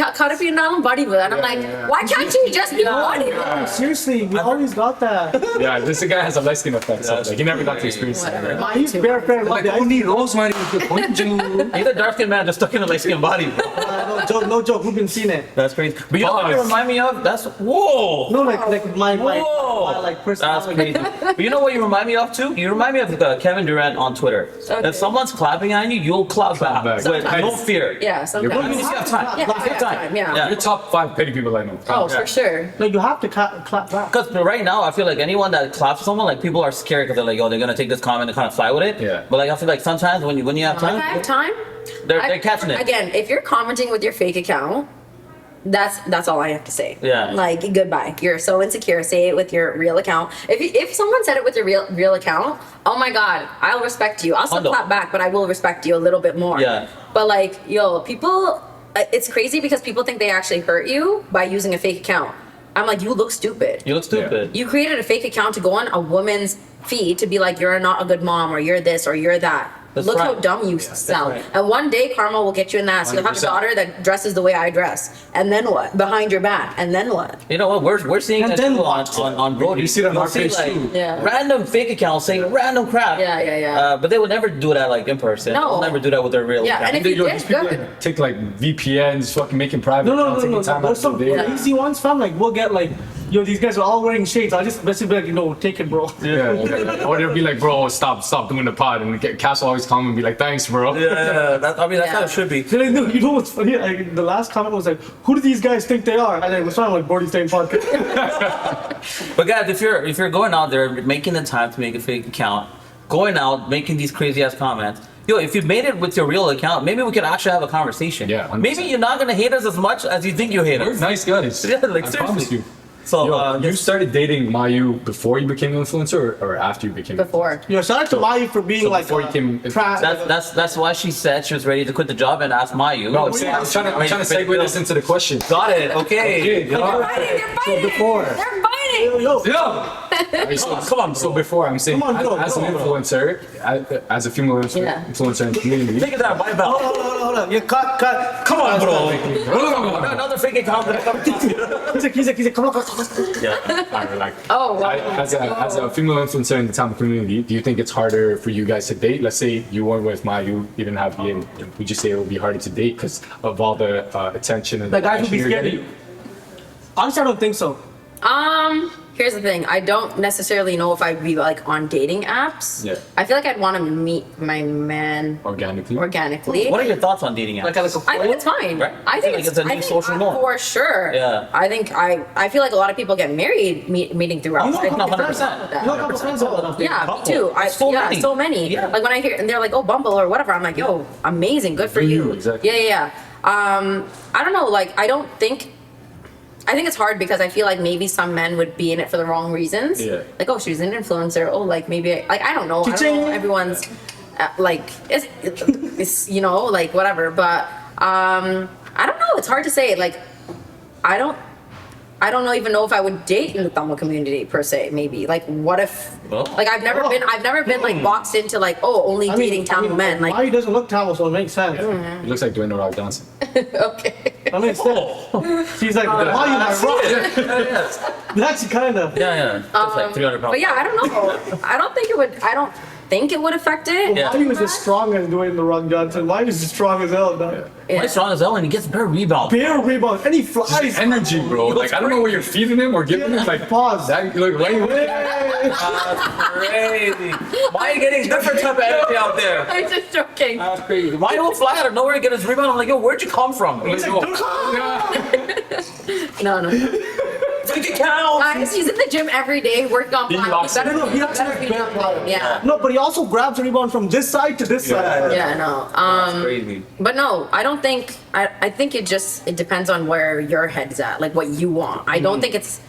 Karapi and bodybuilder. And I'm like, why can't you just be bodybuilder? Seriously, we always got that. Yeah, this guy has a light skin effect. So like, he never got to experience it. Whatever. Right? He's fair and Like, lovely. oh, need rosemary with the point you. He's a dark skinned man just stuck in a light skinned body. Bro. No joke. Who've been seeing it? That's crazy. But you know what you Pause. remind me of? That's whoa. No, like my Whoa! like That's personality. crazy. But you know what you remind me of too? You remind me of Kevin Durant on Twitter. Okay. If someone's clapping at you, you'll clap back back. with no Sometimes. fear. Yeah, I sometimes. mean, if you have time. Yeah, If you I have have time, yeah. You're top 5 petty people I know. Oh, for sure. No, you have to clap back. Because right now, I feel like anyone that claps someone, like people are scared because they're like, oh, they're gonna take this comment and kind of fly with it. Yeah. But like, I feel like sometimes when you have If time, I have time, they're catching it. Again, if you're commenting with your fake account, that's all I have to say. Yeah. Like goodbye. You're so insecure. Say it with your real account. If someone said it with your real account, oh my god, I'll respect you. I'll still Hundo. clap back, but I will respect you a little bit more. Yeah. But like, yo, people, it's crazy because people think they actually hurt you by using a fake account. I'm like, you look stupid. You look stupid. You created a fake account to go on a woman's feed to be like, you're not a good mom, or you're this, or you're that. That's Look right. how dumb you sound. right. And one day karma will get you in that. So you'll have a 100%. daughter that dresses the way I dress. And then what? Behind your back. And then what? You know what? We're seeing And that then too what? on Brodies. You see it on You'll our page like, too. Yeah. random fake accounts saying random crap. Yeah. But they would never do that like in person. No. They'll never do that with their real Yeah, account. and if you These did, people good. take like VPNs, fucking making private No. accounts, taking time out There's of some the day. crazy ones, fam. Like we'll get like, yo, these guys are all wearing shades. I'll just basically be like, take it, bro. Yeah. Or they'll be like, "Bro, stop doing the pod," and Cass will always come and be like, "Thanks, bro." Yeah, that's how it should be. So, like, no, you know what's funny? Like, the last comment was like, "Who do these guys think they are?" And then it was like Brodies Day podcast. But guys, if you're going out there making the time to make a fake account, going out making these crazy ass comments, yo, if you made it with your real account, maybe we could actually have a conversation. Yeah, 100%. Maybe you're not gonna hate us as much as you think you hate We're us. nice guys. Yeah, like, I promise seriously. you. So Yo, you started dating Mayu before you became an influencer, or after you became? Before. Yo, shout out to Mayu for being So like before you came- that's why she said she was ready to quit the job and ask Mayu. No, I'm trying to segue this into the question. Got it. Okay. They're biting. So before. They're biting. Yo, Yeah. Come on, So before, I'm saying, Come on, bro, as an bro. influencer, as a female Yeah. influencer in the community. Take it down, bite out. hold on. You cut. Come on, bro. No. Another fake account. He's like, come on. Yeah. Alright, like, Oh, wow. as a female influencer in the Tamil community, do you think it's harder for you guys to date? Let's say you weren't with Mayu, you didn't have Ian. Would you say it would be harder to date because of all the attention and The guys would attention be you're scared of getting? you. Honestly, I don't think so. Here's the thing. I don't necessarily know if I'd be like on dating apps. Yeah. I feel like I'd want to meet my man Organically? organically. What are your thoughts on dating apps? Like a I think it's fine. Right. I think Like it's a new social norm. for sure. Yeah. I feel like a lot of people get married meeting through apps. You know, I think no, it's 100%. fine with that. You know, a couple friends have that. Yeah, Couple. me too. So many. So many. Yeah. Like when I hear and they're like, "Oh, Bumble or whatever," I'm like, "Yo, amazing, good for Good for you." you, exactly. Yeah. I don't know. Like, I don't think I think it's hard because I feel like maybe some men would be in it for the wrong reasons. Yeah. Like, oh, she's an influencer. Oh, like maybe like I don't know. I don't know. Everyone's like it's you know like whatever. But I don't know. It's hard to say. Like I don't even know if I would date in the Tamil community per se. Maybe like what if like I've never been like boxed into like only dating Tamil men. Like why he doesn't look Tamil, so it makes sense. He looks like Dwayne The Rock Johnson. okay. I mean, she's like, why you my rock? That's kind of. Yeah. Just like 300 pounds. But yeah, I don't know. I don't think it would affect it. Yeah. Why he was as strong as Dwayne The Rock Johnson? Why was he strong as hell? Dog? Yeah. He's strong as hell and he gets bare rebound. Bare rebound, and he flies. Energy, bro. Like I don't know what you're feeding him or giving him. Like Pause. that. Like why you? That's crazy. Why are you getting different type of energy out there? I'm just joking. That's crazy. Why do fly out of nowhere and get his rebound? I'm like, yo, where'd you come from? Like, No. Take it count. Guys, he's in the gym every day, working on He plans. lost it. He actually Better be doing- Yeah. No, but he also grabs the rebound from this side to this side. Yeah, no. That's crazy. But no, I don't think. I think it depends on where your head's at, like what you want. I don't think it's.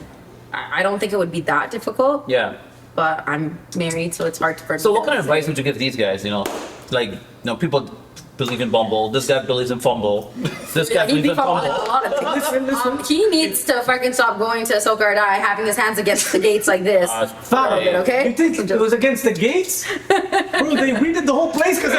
I don't think it would be that difficult. Yeah. But I'm married, so it's hard for. So what kind of advice would you give these guys? You know, like people believe in Bumble. This guy believes in Fumble. This guy He believes in beef up on a Fumble. lot of things. He needs to fucking stop going to Soka or Die, having his hands against the gates like this. Fam, Okay? you think it was against the gates? Bro, they redid the whole place because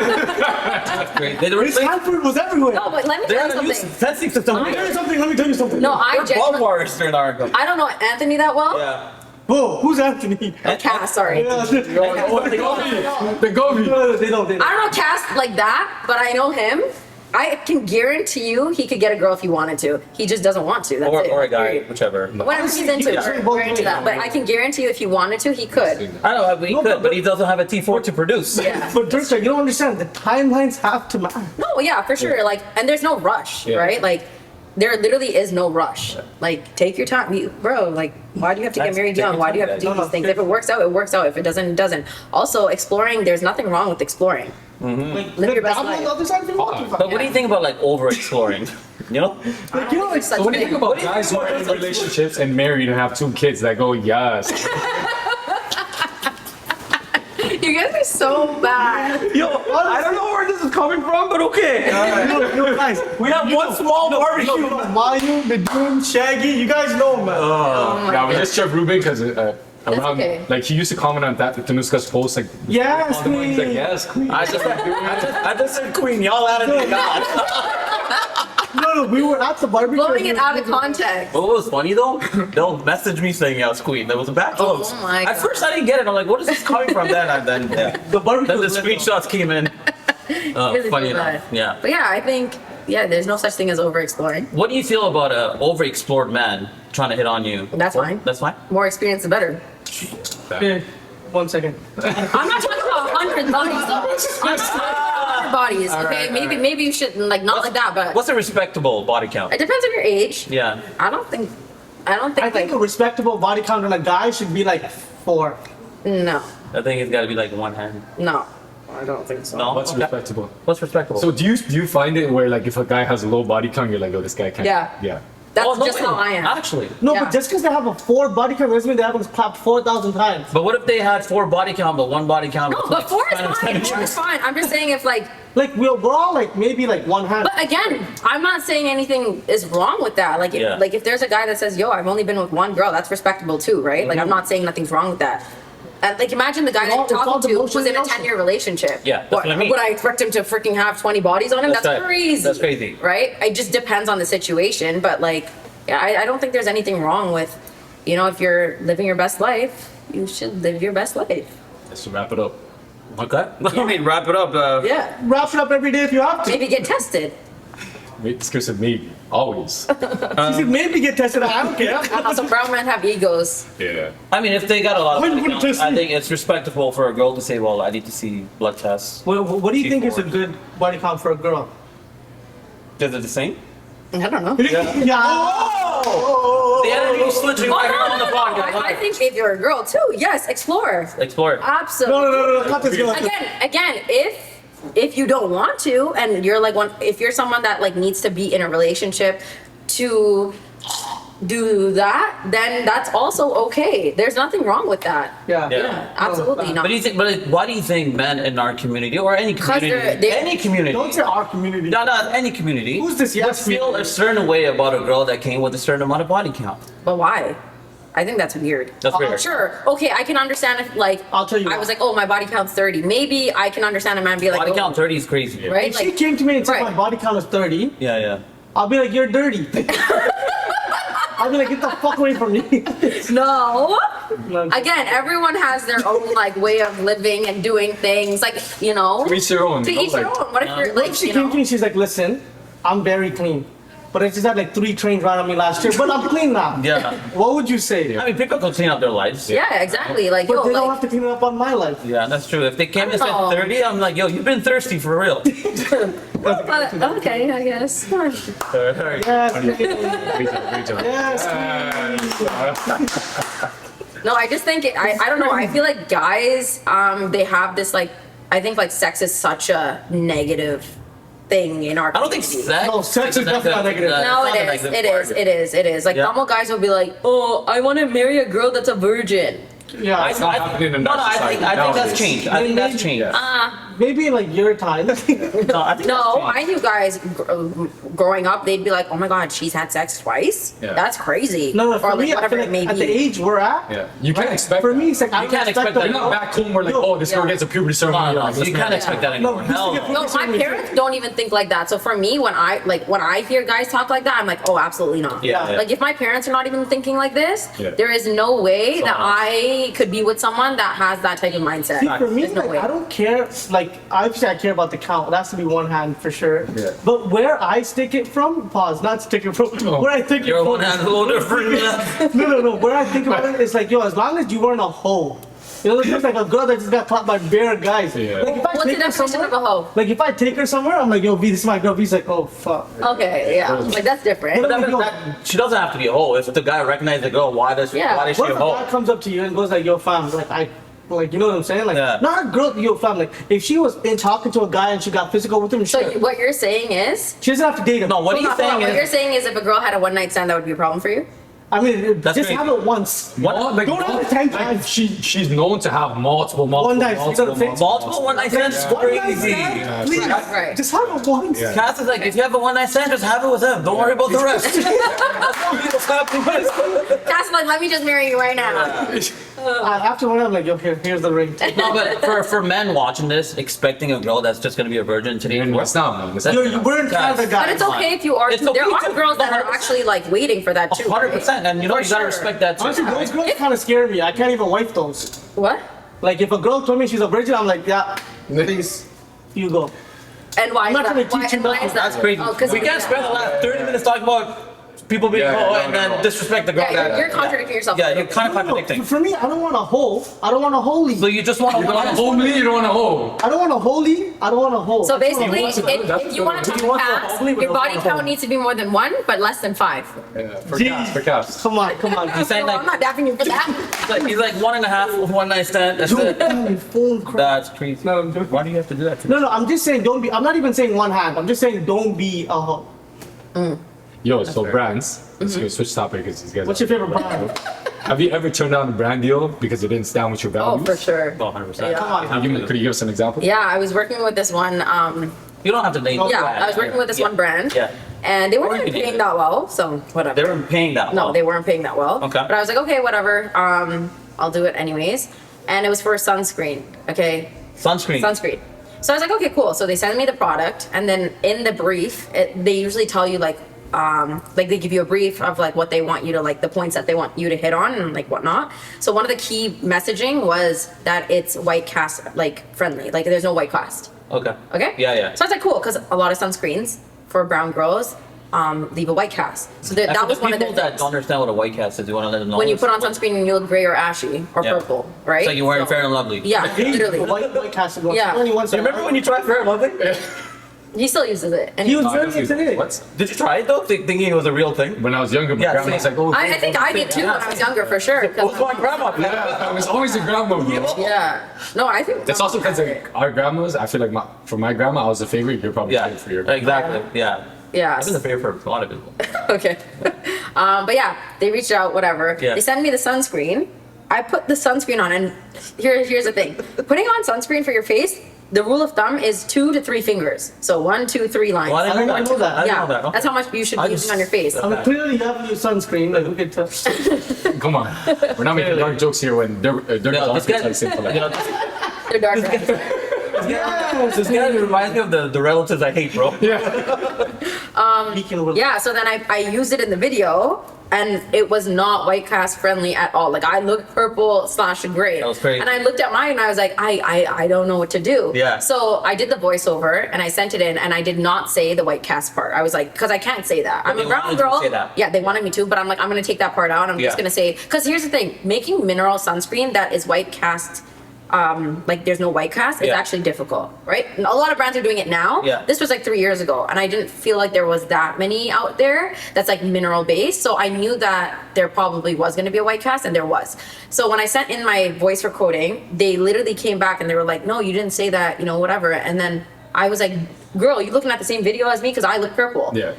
Great. They his handprint was everywhere. No, but let me They tell you had a new something. fencing system. Let me tell you something. No, I Ball genuinely. wars during our I don't know Anthony that well. Yeah. Whoa, who's Anthony? Cass, sorry. Yeah, The Gobi. no, they don't. I don't know Cass like that, but I know him. I can guarantee you he could get a girl if he wanted to. He just doesn't want to. That's it. Or a guy, Period. whichever. Whatever he's into, we're into that. But I can guarantee you if he wanted to, he could. I don't know, he No, could, but he doesn't have a T4 to produce. Yeah. But Durka, you don't understand. The timelines have to matter. No, yeah, for sure. Like, and there's no rush, Yeah. right? Like, there literally is no rush. Like, take your time, bro. Like, why do you have to get That's married taking young? Why do you time, have to do guys. these things? If it works out, it works out. If it doesn't, it doesn't. Also, exploring. There's nothing wrong with exploring. Like, Live your best I'm on life. the other side if you want to. But what do you think about like over exploring? You know? Like, you know, There's such So what do you thing. think about guys who are in relationships and married and have 2 kids that go yes? You guys are so bad. Yo, I don't know where this is coming from, but okay. no, guys. We have one small barbecue. Mayu, Bedouin, Shaggy, you guys know him, man. Yeah, we just checked Ruben because around okay. like he used to comment on that Tanuska's post like Yes, all the mornings, like queen. yes queen. I just said queen. Y'all added me God. No, we were at the barbecue. Blowing it out of context. What was funny though? They'll message me saying I was queen. There was a back close. Oh my At God. first I didn't get it. I'm like, what is this coming from? Then yeah. The barbecue. Then the was lit. screenshots came in. Really Funny feel bad. enough. Yeah. But yeah, I think there's no such thing as over exploring. What do you feel about a overexplored man trying to hit on you? That's fine. That's fine. More experience, the better. Okay, 1 second. I'm not talking about 100 bodies though. I'm talking about 100 bodies. Okay, maybe you should like not like that, but What's a respectable body count? it depends on your age. Yeah. I don't think I think like a respectable body count on a guy should be like 4. no, I think it's got to be like one hand. no. I don't think so. No. What's Okay. respectable? What's respectable? So do you find it where like if a guy has a low body count, you're like, oh, this guy can't. Yeah. Yeah. That's Oh, no just way. how I am. Actually. No, Yeah. but just because they have a 4 body count doesn't mean they haven't clapped 4,000 times. But what if they had 4 body count but 1 body count? No, was, but like, 4 is kind of fine. 4 is fine. I'm just saying if like. Like we're all like maybe like 1 hand. But again, I'm not saying anything is wrong with that. Like, Yeah. like if there's a guy that says, "Yo, I've only been with 1 girl," that's respectable too, right? Like, I'm not saying nothing's wrong with that. Like, imagine the guy that It's you're all talking to was in a emotional. 10-year relationship. Yeah, that's what I mean. Would I expect him to freaking have 20 bodies on him? That's That's right. crazy. That's crazy. right? It just depends on the situation. But like, yeah, I don't think there's anything wrong with, if you're living your best life, you should live your best life. Let's wrap it up. Okay. I mean, wrap it up. Yeah. Wrap it up every day if you have to. Maybe get tested. Wait, this kid said maybe. Always. She said maybe get tested. I don't care. Also, brown men have egos. Yeah. I mean, if they got a lot of Why body would count, just- I think it's respectable for a girl to say, well, I need to see blood tests. What do you think is a T4. good body count for a girl? Is it the same? I don't know. Yeah. The energy is switching right here on the podcast. I think if you're a girl too, yes, explore. Explore. Absolutely. No, cut this girl. Again, if you don't want to, and you're like if you're someone that like needs to be in a relationship to do that, then that's also okay. There's nothing wrong with that. Yeah. Yeah. Absolutely not. But do you think? But why do you think men in our community or any 'Cause community, they're- any community, Don't say our community. no, not any community, Who's this would yes feel people? a certain way about a girl that came with a certain amount of body count? But why? I think that's weird. That's weird. Sure. Okay, I can understand if like I'll tell you I why. was like, oh, my body count's 30. Maybe I can understand a man be like, Body oh, count 30 is crazy. right? If she came to me and said right. my body count is 30, Yeah, yeah. I'll be like, you're dirty. I'll be like, get the fuck away from me. No. No. Again, everyone has their own like way of living and doing things. Like, you know. To each their own, To you know, each their like- own. What if you're What like, if she you came know? to me and she's like, listen, I'm very clean. But I just had like 3 trains run on me last year, but I'm clean now. Yeah. What would you say? I mean, people can clean up their lives. Yeah, exactly. Like, But yo, they don't like, have to clean it up on my life. Yeah, that's true. If they came and said Oh. 30, I'm like, yo, you've been thirsty for real. okay, I guess. Yes, Great job. yes. No, I just think I don't know. I feel like guys, they have this like, I think like sex is such a negative thing in our. I don't think community. sex. No, sex is definitely not negative. No, it's not a it is. negative It is. part. It is. It is. Like Yeah. normal guys will be like, "Oh, I want to marry a girl that's a virgin." Yeah, It's not happening in No, our I society think that's nowadays. changed. I think that's changed. maybe in like your time. No, I think No, that's I knew guys growing up. They'd be like, "Oh my god, she's had sex twice. Yeah. That's crazy." No, or for like me, I whatever feel it like may at the be. age we're at, Yeah, you can't expect. for that. me, it's like I You can't don't expect that. You're not back home where like, oh, this girl Yeah. gets a puberty ceremony. No, like, you let's can't marry. expect that No, anymore. this is Hell get- no. No, my parents don't even think like that. So for me, when I hear guys talk like that, I'm like, oh, absolutely not. Yeah, yeah. Like if my parents are not even thinking like this, Yeah. there is no way that Someone I could be with someone that has that type of mindset. See, for me, There's no like, way. I don't care. Like, obviously, I care about the count. It has to be one hand for sure. Yeah. But where I stick it from, pause, not stick it from. Where I think You're it from. one hand holder for No. Where I think about it is like, yo, as long as you weren't a hoe. You know, it's like a girl that just got caught by bare guys. Yeah. Like, if I What's the take her definition somewhere, of a hoe? like if I take her somewhere, I'm like, yo, V, this is my girl. V's like, oh fuck. Okay, yeah, like that's different. But She doesn't have to be a hoe. If the guy recognizes the girl, why does Yeah. she What a if a guy hoe? comes up to you and goes like, yo, fam, like you know what I'm saying? Like, Yeah. not a girl, yo, fam. Like, if she was in talking to a guy and she got physical with him, So shit, what you're saying is, she doesn't have to date him. No, what are you what saying you're is saying is, if a girl had a one night stand, that would be a problem for you. I mean, That's just crazy. have it once. What? Like, Don't have it 10 like, times. she's known to have multiple One night, you gotta fix- multiple one night stands. One night Crazy. stand, please. Right. Just have it once. Yeah. Cass is like, if you have a one night stand, just have it with him. Don't worry about the rest. That's like, let me just marry you right now. After one, I'm like, yo, here's the ring. No, but for men watching this, expecting a girl that's just gonna be a virgin today, It's not, man. It's Yo, not. we're in Canada, But guys. it's okay if you are. It's okay there are to- girls that are actually like waiting for that too. 100%, and you know For you gotta sure. respect that too. Honestly, those girls kind of scare me. I can't even wife those. What? Like, if a girl told me she's a virgin, I'm like, yeah, please, you go. And why I'm is not that? gonna Why, teach you and why nothing. is that? That's crazy. Oh, 'cause We can't spend the last 30 minutes talking about people being Yeah, hoe no, and then no. disrespect the girl. Yeah, that- you're contradicting yourself. Yeah, you're kind of No, contradicting. for me, I don't want a hole. I don't want a holy. So you just want to You don't want a homely, you don't want a hoe. I don't want a holy. I don't want a hole. So basically, wants to do it, that's if you want to what talk he wants to fast, hopefully, but your don't body want to count hold. needs to be more than 1, but less than 5. Yeah, for Jeez. Cass, for Cass. Come on. He's saying No, like, I'm not dapping you for that. he's like 1.5 one night stand. That's it. Phone crap. That's crazy. No, I'm joking. Why do you have to do that to me? No, I'm just saying don't be. I'm not even saying one hand. I'm just saying don't be a hoe. Yo, so brands. Let's go switch topic because these guys. What's your favorite brand? Have you ever turned down a brand deal because it didn't stand with your Oh, values? for sure. Oh, 100%. Yeah. Come on. Could you give us an example? Yeah, I was working with this one. You don't have to name. Yeah, I was working with this one brand. Yeah. And they weren't Or you even could paying do- that well, so whatever. They weren't paying that No, well. they weren't paying that well. Okay. But I was like, okay, whatever. I'll do it anyways. And it was for sunscreen. Okay. Sunscreen. Sunscreen. So I was like, okay, cool. So they send me the product, and then in the brief, they usually tell you like they give you a brief of like what they want you to like the points that they want you to hit on and like whatnot. So one of the key messaging was that it's white cast like friendly. Like there's no white cast. Okay. Okay. Yeah. So I was like, cool, because a lot of sunscreens for brown girls leave a white cast. So that And for was the one of the people that things. don't understand what a white cast is, you want to let them know. When you put on sunscreen and you look gray or ashy or Yeah. purple, right? It's like you're wearing Fair and Lovely. Yeah, literally. White casted one. Yeah. Only once. You remember when you tried Fair and Lovely? He still uses it. And He was No, I very don't think- intimidated. What? Did you try it though, thinking it was a real thing? When I was younger, my Yeah, grandma was same. like, oh, I think I did too when I was younger, for sure. 'cause- What's my grandma? yeah, I was always a grandma, bro. Yeah. No, I think It's also because like, our grandmas, I feel like for my grandma, I was a favorite. You're probably Yeah, a favorite for your exactly. Yeah. Yeah. I've been the favorite for a lot of people. Okay. But yeah, they reached out, whatever. Yeah. They sent me the sunscreen. I put the sunscreen on, and here's the thing. Putting on sunscreen for your face, the rule of thumb is 2 to 3 fingers. So 1, 2, 3 lines. Well, I didn't I know that. I didn't Yeah, know that. Okay. that's how much you should I be using just- on your face. I mean, clearly you have to use sunscreen. Like, we could tell. Come on, we're not making dark jokes here when Durka's Yeah, this outfit's guy, like simple. you know, They're dark. this guy reminds me of the relatives I hate, bro. Speaking of- Yeah, so then I used it in the video, and it was not white cast friendly at all. Like, I looked purple/gray. That was crazy. And I looked at mine and I was like, I don't know what to do. Yeah. So I did the voiceover and I sent it in, and I did not say the white cast part. I was like, because I can't say that. I'm they a brown wanted you to girl. say that. Yeah, they wanted me to, but I'm like, I'm gonna take that part out. I'm just Yeah. gonna say, because here's the thing, making mineral sunscreen that is white cast, like there's no white cast, is Yeah. actually difficult, right? And a lot of brands are doing it now. Yeah. This was like 3 years ago, and I didn't feel like there was that many out there that's like mineral based. So I knew that there probably was going to be a white cast, and there was. So when I sent in my voice recording, they literally came back and they were like, "No, you didn't say that, you know, whatever." And then I was like, "Girl, you looking at the same video as me? Because I look purple." Yeah.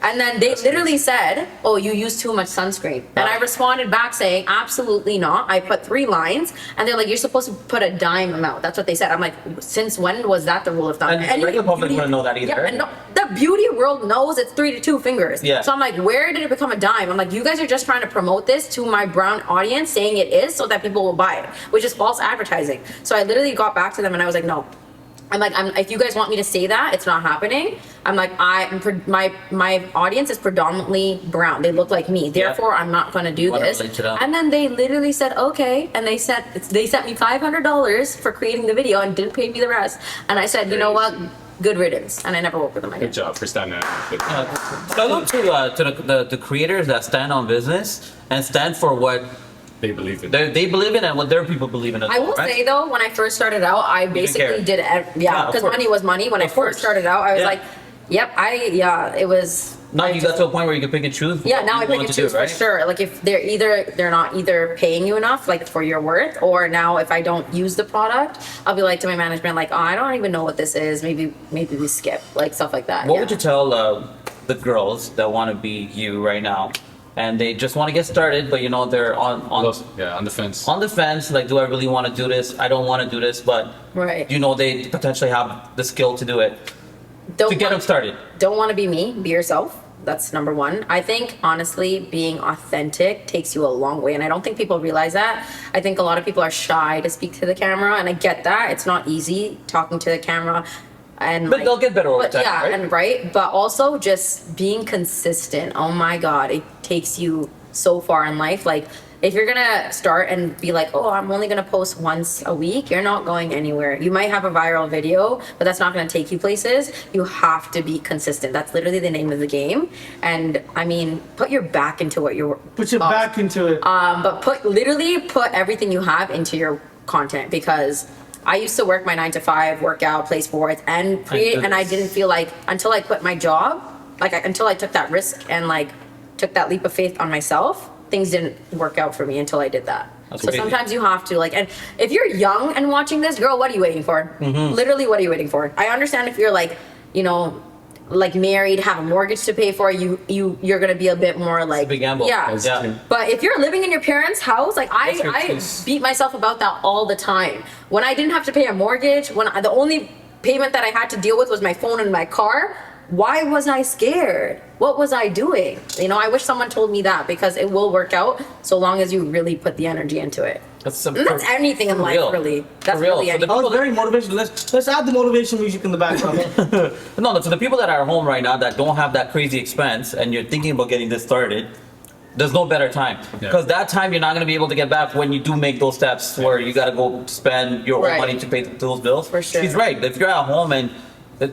And then they literally said, "Oh, you use too much sunscreen." And I responded back saying, "Absolutely not." I put 3 lines, and they're like, "You're supposed to put a dime amount." That's what they said. I'm like, "Since when was that the rule of thumb?" And the regular public wouldn't know that either. Yeah, and no, the beauty world knows it's 3 to 2 fingers. Yeah. So I'm like, where did it become a dime? I'm like, you guys are just trying to promote this to my brown audience, saying it is so that people will buy it, which is false advertising. So I literally got back to them and I was like, no. I'm like, if you guys want me to say that, it's not happening. I'm like, my audience is predominantly brown. They look like me. Therefore, I'm not going to do Wanna this. relate to them. And then they literally said, okay. And they sent me $500 for creating the video and didn't pay me the rest. And I said, you know what? Good riddance. And I never worked with them again. Good job for standing out. Salute to the creators that stand on business and stand for what They believe it. they believe in and what their people believe in as I well, will right? say though, when I first started out, I care. basically did Yeah, yeah, of because course. money was money. When I Of course. first started out, I was Yeah. like, yep, it was. Now I you just- got to a point where you can pick and choose. Yeah, what now you I pick want and to choose do, right? for sure. Like if they're not either paying you enough, like for your worth, or now if I don't use the product, I'll be like to my management, like, oh, I don't even know what this is. Maybe we skip, like stuff like that. What yeah. would you tell the girls that want to be you right now, and they just want to get started, but you know they're on the fence. on the fence, like, do I really want to do this? I don't want to do this, but Right. you know they potentially have the skill to do it Don't to get them want- started. Don't want to be me. Be yourself. That's number one. I think honestly, being authentic takes you a long way, and I don't think people realize that. I think a lot of people are shy to speak to the camera, and I get that. It's not easy talking to the camera, and But they'll get better over but time, yeah, right? and right. But also just being consistent. Oh my God, it takes you so far in life. Like if you're gonna start and be like, oh, I'm only gonna post once a week, you're not going anywhere. You might have a viral video, but that's not gonna take you places. You have to be consistent. That's literally the name of the game. And I mean, put your back into what you're. Put your back into it. But put everything you have into your content, because I used to work my 9 to 5, work out, play sports, and create, and I didn't feel like until I quit my job, until I took that risk and like took that leap of faith on myself, things didn't work out for me until I did that. That's So crazy. sometimes you have to like, and if you're young and watching this, girl, what are you waiting for? Literally, what are you waiting for? I understand if you're like, you know, like married, have a mortgage to pay for, you're gonna be a bit more like, big gamble. yeah. Yeah. But if you're living in your parents' house, like That's your I choice. beat myself about that all the time. When I didn't have to pay a mortgage, the only payment that I had to deal with was my phone and my car. Why was I scared? What was I doing? You know, I wish someone told me that, because it will work out so long as you really put the energy into it. That's, And that's anything in for life, real. really. That's For real. really So the anything. That was very motivational. Let's add the motivation music in the background. No, so the people that are at home right now that don't have that crazy expense and you're thinking about getting this started, there's no better time. Yeah. Because that time you're not going to be able to get back when you do make those steps where you got to go spend your own Right. money to pay those bills. For sure. She's right. If you're at home and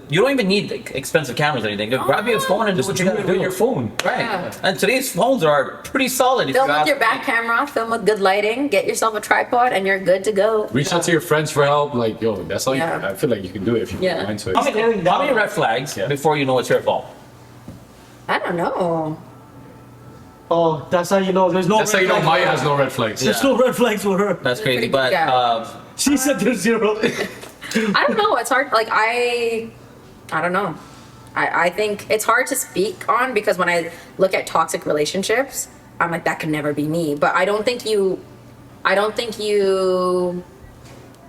you don't even need expensive cameras or anything, just grab your phone and do what you got to do. your phone. Right. Yeah. And today's phones are pretty solid. If Film you with ask your me. back camera, film with good lighting, get yourself a tripod, and you're good to go. Reach out to your friends for help. Like, yo, that's all Yeah. you. I feel like you can do it if you Yeah. go into it. How many red flags Yeah. before you know it's your fault? I don't know. Oh, that's how you know. There's no. That's how you know red Maya flags. has no red flags. There's no red flags for her. That's crazy. Pretty But good guy. She said there's 0. I don't know. It's hard. Like I don't know. I think it's hard to speak on because when I look at toxic relationships, I'm like, that could never be me. But I don't think you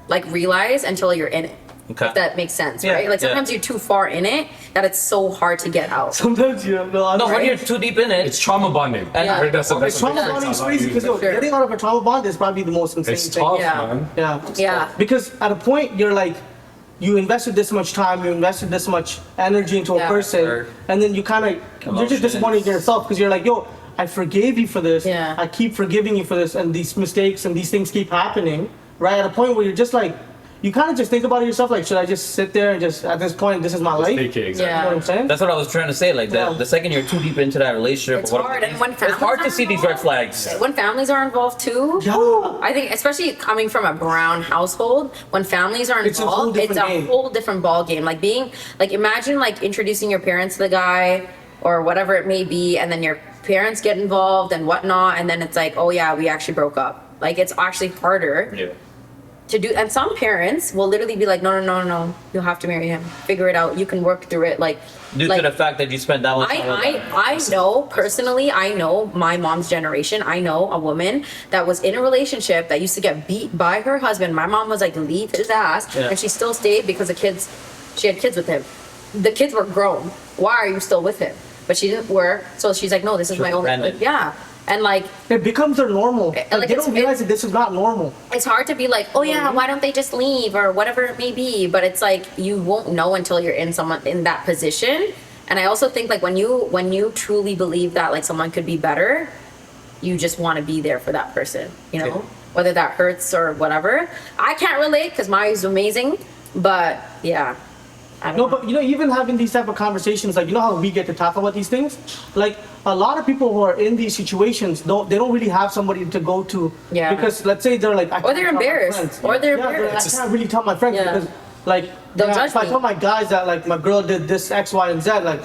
like realize until you're in it. Okay. If that makes sense, Yeah, right? Like yeah. sometimes you're too far in it that it's so hard to get out. Sometimes you have no. No, when you're too deep in it, It's trauma bonding. And- Yeah. That's a, that's a Trauma big bonding is thing. crazy because Sure. getting out of a trauma bond is probably the most insane It's thing. tough, Yeah. man. Yeah. Yeah. Because at a point you're like, you invested this much time, you invested this much energy into a Yeah. person, Sure. and then you kind of you're just disappointed in yourself because you're like, yo, I forgave you for this. Yeah. I keep forgiving you for this, and these mistakes and these things keep happening. Right at a point where you're just like, you kind of just think about it yourself, like, should I just sit there and just at this point, this is my life? Take it, You know exactly. what I'm saying? that's what I was trying to say. Like Yeah. the second you're too deep into that relationship, It's or whatever, hard, and when it's hard to families see are these red involved- flags. When families are involved too, Yeah. I think especially coming from a brown household, when families are It's a whole involved, it's different a game. whole different ball game. Like being like imagine like introducing your parents to the guy or whatever it may be, and then your parents get involved and whatnot, and then it's like, oh yeah, we actually broke up. Like it's actually harder Yeah. to do, and some parents will literally be like, no, you'll have to marry him. Figure it out. You can work through it. Like, Due like, to the fact that you spent that much time with them. I know personally, I know my mom's generation. I know a woman that was in a relationship that used to get beat by her husband. My mom was like, leave his ass. Yeah. And she still stayed because she had kids with him. The kids were grown. Why are you still with him? But she didn't work. So she's like, no, this is my only, Brandon. yeah. And like, It becomes their normal. Like, like, they it's- don't realize that this is not normal. it's hard to be like, oh yeah, why don't they just leave or whatever it may be? But it's like you won't know until you're in someone in that position. And I also think like when you truly believe that like someone could be better, you just want to be there for that person, you know, whether that hurts or whatever. I can't relate because mine is amazing, but yeah. I don't No, know. but you know, even having these type of conversations, like you know how we get to talk about these things, like a lot of people who are in these situations they don't really have somebody to go to. Yeah. Because let's say they're like, I Or can't they're tell my embarrassed. friends. Or they're Yeah, embarrassed. I can't really tell my friends Yeah. because like They'll judge if I me. tell my guys that like my girl did this X, Y, and Z, like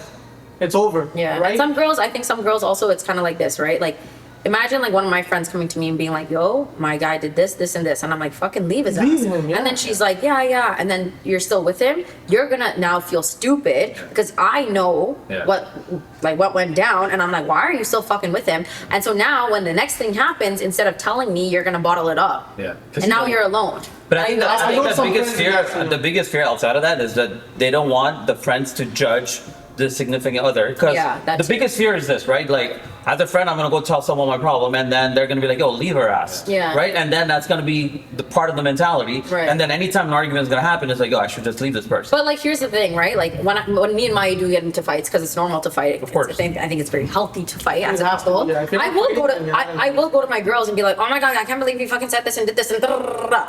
it's over. Yeah, Right. and some girls, I think some girls also, it's kind of like this, right? Like, imagine like one of my friends coming to me and being like, yo, my guy did this, this, and this. And I'm like, fucking leave his Leave ass. him, yeah. And then she's like, yeah. And then you're still with him. You're gonna now feel stupid because I know Yeah. what went down. And I'm like, why are you still fucking with him? And so now when the next thing happens, instead of telling me, you're gonna bottle it up. Yeah. 'Cause And you now know- you're alone. But I think, I I know think some friends the biggest fear outside of that is that they don't want the friends to judge the significant other. Because Yeah, that the too. biggest fear is this, right? Like, as a friend, I'm gonna go tell someone my problem, and then they're gonna be like, "Yo, leave her ass." Yeah. Right? And then that's gonna be the part of the mentality. Right. And then anytime an argument is gonna happen, it's like, "Yo, I should just leave this person." But like, here's the thing, right? Like when me and Maya do get into fights, because it's normal to fight. Of course. I think it's very healthy to fight as a You have to, household. yeah. If you're I not will go fighting, to then you're I will go to my girls and be like, oh my god, I can't believe you fucking said this and did this and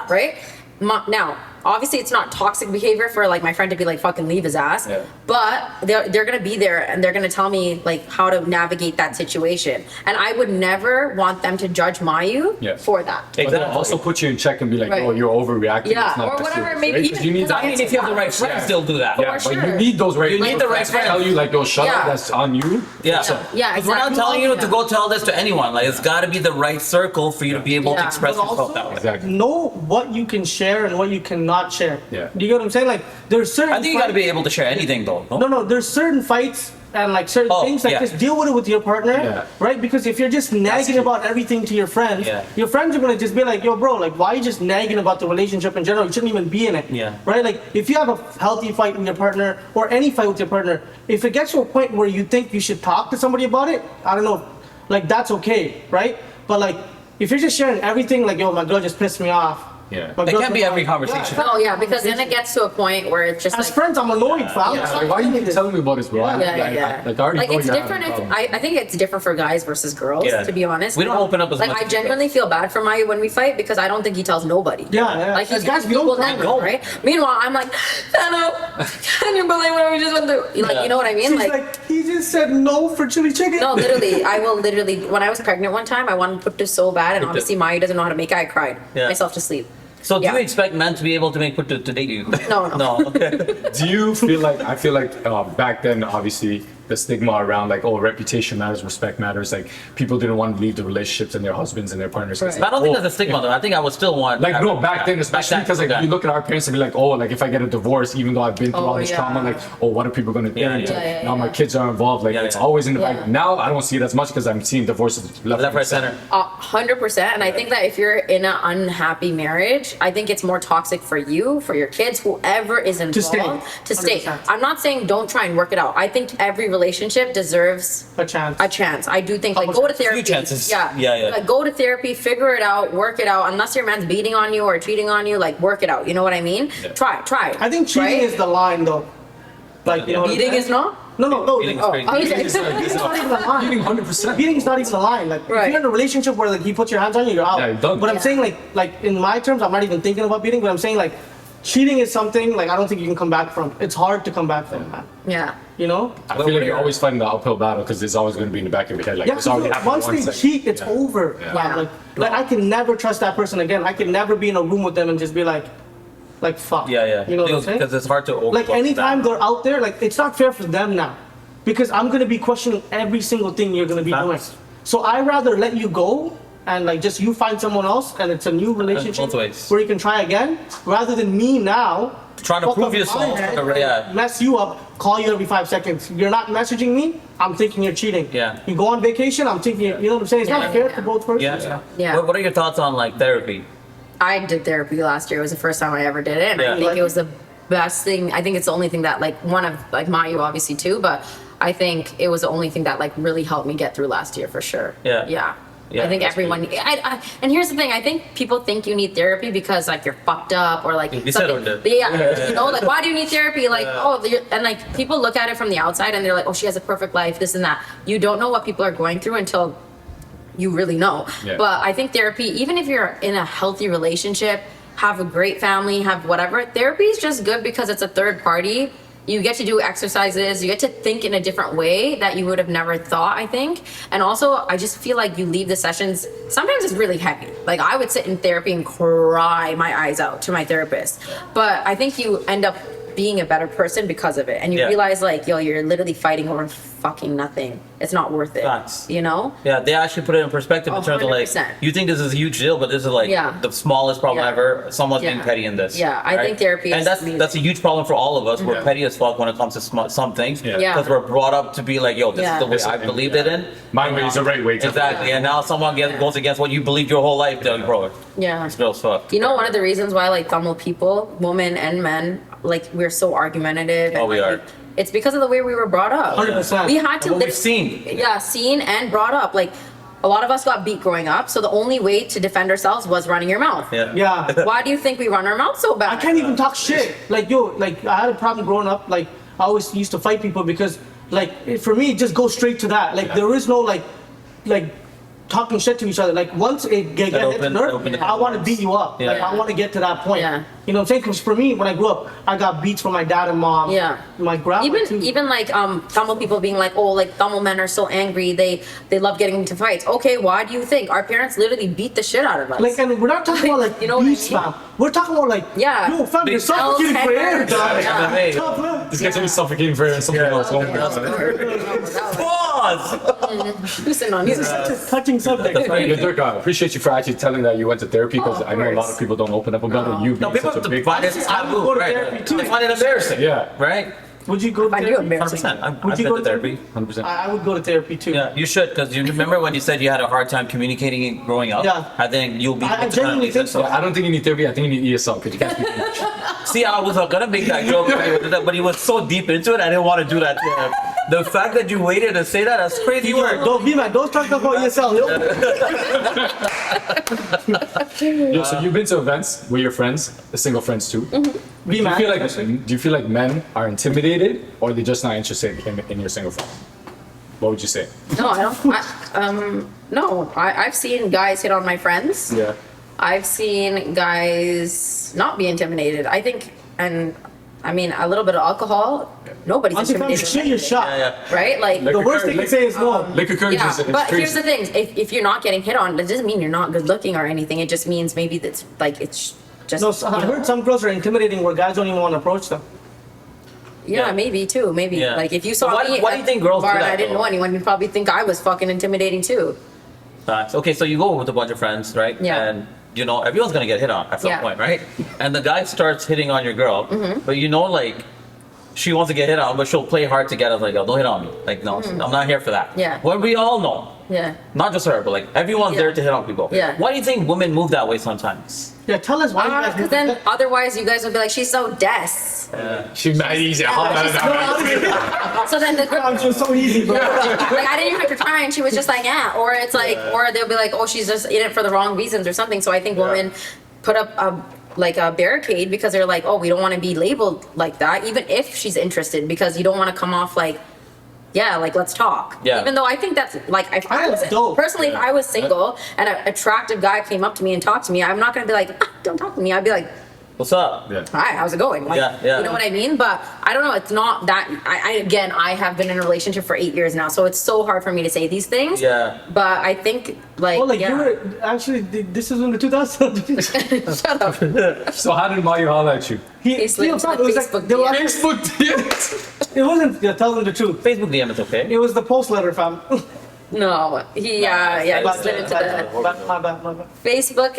right? Now, obviously, it's not toxic behavior for like my friend to be like fucking leave his ass, Yeah. but they're gonna be there and they're gonna tell me like how to navigate that situation, and I would never want them to judge Mayu Yeah. for that. But then Exactly. also put you in check and be like, Right. oh, you're overreacting. Yeah, It's not or this whatever serious, it may be. right? 'Cause you need I that. mean, if you have the right friends, they'll do that. Yeah, For but sure. you need those right. You need the right friends to tell you like, yo, shut Yeah. up. That's on you. Yeah. Yeah, 'Cause we're not exactly. telling you to Yeah. go tell this to anyone. Like, it's got to be the right circle for you to be able to Yeah. express But yourself also- that way. Exactly. Know what you can share and what you cannot share. Yeah. Do you get what I'm saying? Like there's certain. I think you got to fights- be able to share anything, though. No, there's certain fights and like certain Oh, things like yeah. just deal with it with your partner, Yeah. right? Because if you're just nagging key. about everything to your friends, Yeah. your friends are gonna just be like, yo, bro, like why are you just nagging about the relationship in general? You shouldn't even be in it. Yeah. Right? Like if you have a healthy fight with your partner or any fight with your partner, if it gets to a point where you think you should talk to somebody about it, I don't know, like that's okay, right? But like if you're just sharing everything, like yo, my girl just pissed me off. Yeah. My It girl- can't be every conversation. Oh yeah, because then it gets to a point where it's just As like. friends, I'm annoyed, fam. Yeah. Like, why are you telling me about this, bro? Yeah, Like, I already know it's you're having different a if problem. I think it's different for guys versus girls, Yeah. to be honest. We don't open up as like much I as we genuinely feel bad for Maya when we fight because I don't think he tells nobody. Yeah. Like he As guys, we will don't never, tell. right? Meanwhile, I'm like, Tano, can you believe what we just went through? Like, Yeah. you know what I mean? She's like, he just said no for chili chicken. No, literally, I will literally. When I was pregnant one time, I wanted to put this so bad, and obviously Maya doesn't know how to make it. I cried Yeah. myself to sleep. So do Yeah. you expect men to be able to make to date you? No. No. Okay. Do you feel like I feel like back then obviously the stigma around like, oh, reputation matters, respect matters. Like people didn't want to leave the relationships and their husbands and their partners. Right. But I don't think that's a stigma though. I think I would still want. Like no, back then, especially then, because like okay. you look at our parents and be like, oh, like if I get a divorce, even though I've been through all this yeah. trauma, like, oh, what are people gonna think? Yeah, yeah. Now my kids are involved. Like it's always in the back. Now I don't see it as much because I'm seeing divorces left, right, center. 100%. And I think that if you're in an unhappy marriage, I think it's more toxic for you, for your kids, whoever is involved, to stay. 100%. I'm not saying don't try and work it out. I think every relationship deserves A chance. a chance. I do think like go to therapy. chances. Yeah. Yeah. Like go to therapy, figure it out, work it out. Unless your man's beating on you or cheating on you, like work it out. You know what I mean? Yeah. Try. I think cheating Right? is the line though. Like you know what I'm Beating saying? is not? No. Beating is Oh, crazy. I was beating is not even a line. Eating 100%. Beating is not even a line. Like Right. if you're in a relationship where like he puts your hands on you, you're out. Yeah, you're done. But I'm Yeah. saying like in my terms, I'm not even thinking about beating. But I'm saying like cheating is something like I don't think you can come back from. It's hard to come back from, man. Yeah. You know? I feel like you're always fighting the uphill battle because it's always going to be in the back of your head. Like Yeah, it's already because happened once they once, cheat, it's yeah. over. Yeah. Man. Like I can never trust that person again. I can never be in a room with them and just be like fuck. Yeah. You know what I'm saying? Because it's hard to overlook Like anytime that. they're out there, like it's not fair for them now, because I'm gonna be questioning every single thing you're gonna be doing. Facts. So I rather let you go and like just you find someone else and it's a new relationship both ways. where you can try again, rather than me now Trying to fuck prove up my yourself, head, yeah. mess you up, call you every 5 seconds. You're not messaging me, I'm thinking you're cheating. Yeah. You go on vacation, I'm thinking you know what I'm saying. It's Yeah, not fair yeah. to both persons. Yeah. Yeah. What are your thoughts on like therapy? I did therapy last year. It was the first time I ever did it, and Yeah. I think it was the best thing. I think it's the only thing that like one of like Mayu obviously too, but I think it was the only thing that like really helped me get through last year for sure. Yeah. Yeah. Yeah, I think that's everyone. And here's the thing. I think people think you need therapy because like you're fucked up or like You settled it. Yeah. You know, like why do you need therapy? Like and like people look at it from the outside and they're like, oh, she has a perfect life, this and that. You don't know what people are going through until you really know. Yeah. But I think therapy, even if you're in a healthy relationship, have a great family, have whatever, therapy is just good because it's a third party. You get to do exercises, you get to think in a different way that you would have never thought, I think. And also, I just feel like you leave the sessions, sometimes it's really heavy. Like I would sit in therapy and cry my eyes out to my therapist. But I think you end up being a better person because of it. And you Yeah. realize like, yo, you're literally fighting over fucking nothing. It's not worth it. Facts. You know? Yeah, they actually put it in perspective in terms of like 100%. you think this is a huge deal, but this is like Yeah. the smallest problem Yeah. ever. Someone's being Yeah. petty in this. Yeah, I think therapy and is that's amazing. that's a huge problem for all of us. We're Yeah. petty as fuck when it comes to some things. Yeah. Yeah. Because we're brought up to be like, yo, this Yeah. is the way I believed it in. My way is the right way. Exactly. And now someone goes against what you believed your whole life. They're like, bro, Yeah. it's real as fuck. You know, one of the reasons why like Tamil people, women and men, like we're so argumentative. Oh, and, we like, are. It's because of the way we were brought up. 100%. We had to What we've lit- seen. Yeah, seen and brought up. Like a lot of us got beat growing up, so the only way to defend ourselves was running your mouth. Yeah. Yeah. Why do you think we run our mouth so bad? I can't even talk shit. Like yo, like I had a problem growing up. Like I always used to fight people because for me, it just go straight to that. Like there is no like talking shit to each other. Like once it get hits open nerve, the I want to beat you up. Yeah. Like I want to get to that point. Yeah. You know what I'm saying? Because for me, when I grew up, I got beats from my dad and mom. Yeah. My grandma too. Even like Tamil people being like, oh, like Tamil men are so angry, they love getting into fights. Okay, why do you think our parents literally beat the shit out of us? Like, and we're not talking about like You know what I beats, mean? fam. We're talking about like, Yeah. yo, fam, you're Big suffocating for air, L10. dog. Yeah. Hey. Tough, man. This gets me suffocating for something else. Oh my God. Pause! Listen on This is such a touching subject. Yeah, Durka, I appreciate you for actually telling that you went to therapy because of I know a lot course. of people don't open up about it. You No, being people such a big find it I would go taboo, to right? therapy too. They find it embarrassing. Yeah. Right? Would you go to I do therapy? embarrassing. 100%. I've Would you been go to to therapy. 100%. I would go to therapy too. Yeah, you should, because you remember when you said you had a hard time communicating growing up? Yeah. I think you'll be. I genuinely think so. Yeah, I don't think you need therapy. I think you need ESL because you can't speak English. See, I was gonna make that joke, but he was so deep into it, I didn't want to do that to him. The fact that you waited to say that, that's crazy work. Don't be man. Don't talk about ESL. Yo. Yo, so you've been to events with your friends, the single friends too. Be Do man. you feel like men are intimidated or they're just not interested in your single friend? What would you say? No, I don't. No, I've seen guys hit on my friends. Yeah. I've seen guys not be intimidated. I think, and I mean, a little bit of alcohol, nobody's Until you intimidated. shit your shot. Yeah. Right? Like, The worst they can say is no. Liquor courage yeah. is But here's crazy. the thing: if you're not getting hit on, that doesn't mean you're not good looking or anything. It just means maybe that's like it's just. No, so I heard some girls are intimidating where guys don't even want to approach them. Yeah, maybe too. Maybe Yeah. like if you saw Why- me why do you at think girls bar do and that, I didn't know though? anyone, you'd probably think I was fucking intimidating too. Facts. Okay, so you go with a bunch of friends, right? Yeah. And you know everyone's gonna get hit on at some Yeah. point, right? And the guy starts hitting on your girl, but you know, like, she wants to get hit on, but she'll play hard to get us, like, oh, don't hit on me. Like, no, I'm not here for that. Yeah. When we all know, Yeah. not just her, but like everyone's Yeah. there to hit on people. Yeah. Why do you think women move that way sometimes? Yeah, tell us why you guys. Because then otherwise you guys would be like, she's so des. She's mad easy. So then the girl, I'm just so easy, bro. like I didn't even have to try, and she was just like, yeah. Or it's like, or they'll be like, oh, she's just in it for the wrong reasons or something. So I think women put up a barricade because they're like, oh, we don't want to be labeled like that, even if she's interested, because you don't want to come off like, yeah, like let's talk. Yeah. Even though I think that's like, if I was dope. personally, if I was single and an attractive guy came up to me and talked to me, I'm not gonna be like, don't talk to me. I'd be like, What's up? Yeah. hi, how's it going? Like, Yeah. You know what I mean? But I don't know. It's not that. Again, I have been in a relationship for 8 years now, so it's so hard for me to say these things. Yeah. But I think like, Well, like yeah. you were actually. This is in the 2000s. Shut up. So how did Mario holler at you? He slid into the it was like Facebook they were DM. actually- Facebook. It wasn't. Yeah, tell them the truth. Facebook DM is okay. It was the post letter, fam. No, he slid into the My bad. Facebook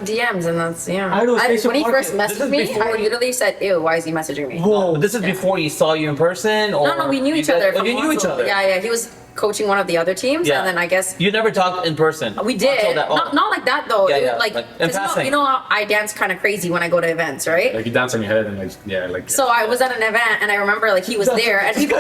DMs, and that's I know, Facebook when he first market. messaged me, I literally said, "Ew, why is he messaging me?" Whoa. But this is before he saw you in person, or No, we knew you each other. guys- Oh, from you knew each Warsaw. other. Yeah. He was coaching one of the other teams, Yeah. and then I guess You never talked in person. we did. Until that- oh. Not like that though. Yeah, It was yeah, like, like, in 'cause passing. you know how I dance kind of crazy when I go to events, right? Like you dance on your head and like like. So I was at an event and I remember like he was there and people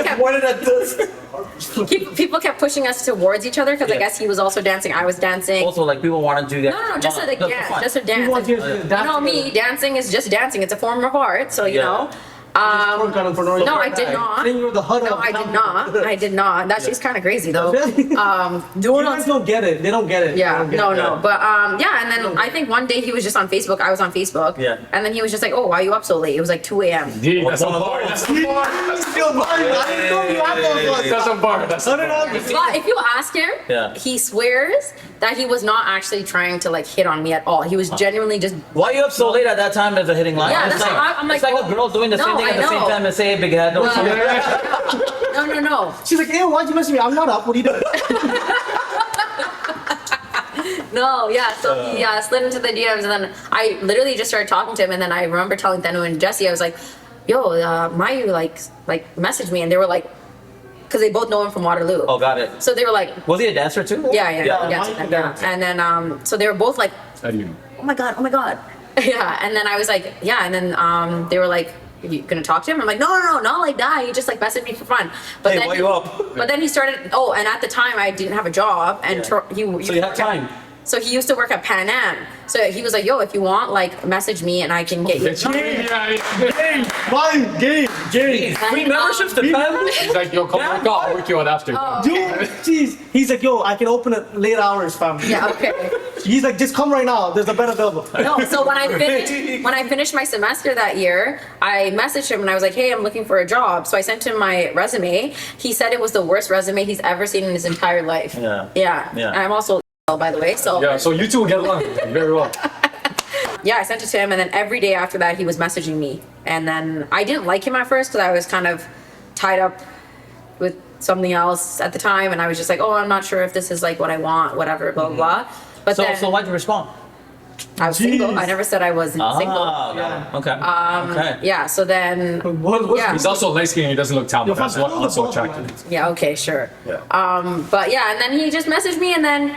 kept pushing us towards each other because I Yeah. guess he was also dancing, I was dancing. Also, like people want to do that. No, just a for dance, fun. just a dance. You want You to dance know me, dancing is just dancing. It's a form of art, so you Yeah. know. No, I did not. Then you were the HUD No, of I did not. I did not. That she's kind of crazy though. You guys don't get it. They don't get it. Yeah, They don't get no, it. no. But and then I think one day he was just on Facebook. I was on Facebook. Yeah. And then he was just like, "Oh, why are you up so late?" It was like 2 a.m. Yeah, that's a bar. That's a bar. That's still bar. That's a bar. That's a bar. But if you ask him, Yeah. he swears that he was not actually trying to like hit on me at all. He was genuinely just Why are you up so late at that time as a hitting line? Yeah, it's that's like, why I'm like, it's like oh, a girl doing the same no, thing at I the same know. time and say big head. No, no. She's like, "Ew, why'd you message me? I'm not up. What are you doing?" No, yeah. So he slid into the DMs, and then I literally just started talking to him, and then I remember telling Thenu and Jesse, I was like, "Yo, Mayu like messaged me," and they were like, because they both know him from Waterloo. Oh, got it. So they were like, Was he a dancer too? yeah. Mayu can dance. And then so they were both like, How do you know? oh my god. Yeah, and then I was like, yeah, and then they were like, you gonna talk to him? I'm like, no, not like that. He just like messaged me for fun. But Hey, then why you up? But then he started. Oh, and at the time I didn't have a job, and So you had time. So he used to work at Pan Am. So he was like, yo, if you want, like, message me and I can get you. Game. Free memberships to family? He's like, yo, come work out. I'll work you out after. Dude, jeez. He's like, "Yo, I can open it late hours, fam." Yeah, okay. He's like, "Just come right now. There's a bed available." No, so when I finished my semester that year, I messaged him and I was like, hey, I'm looking for a job. So I sent him my resume. He said it was the worst resume he's ever seen in his entire life. Yeah. Yeah. Yeah. And I'm also by the way, so Yeah, so you two will get along very well. yeah, I sent it to him, and then every day after that, he was messaging me. And then I didn't like him at first because I was kind of tied up with something else at the time, and I was just like, oh, I'm not sure if this is like what I want, whatever, blah blah blah. But then So why'd you respond? I was single. Jeez. I never said I wasn't single. Ah, got it. Okay. Okay. Yeah. So then, What's Yeah. He's also light skinned and he doesn't look talented. That's what also attractive. yeah, okay, sure. Yeah. But yeah, and then he just messaged me, and then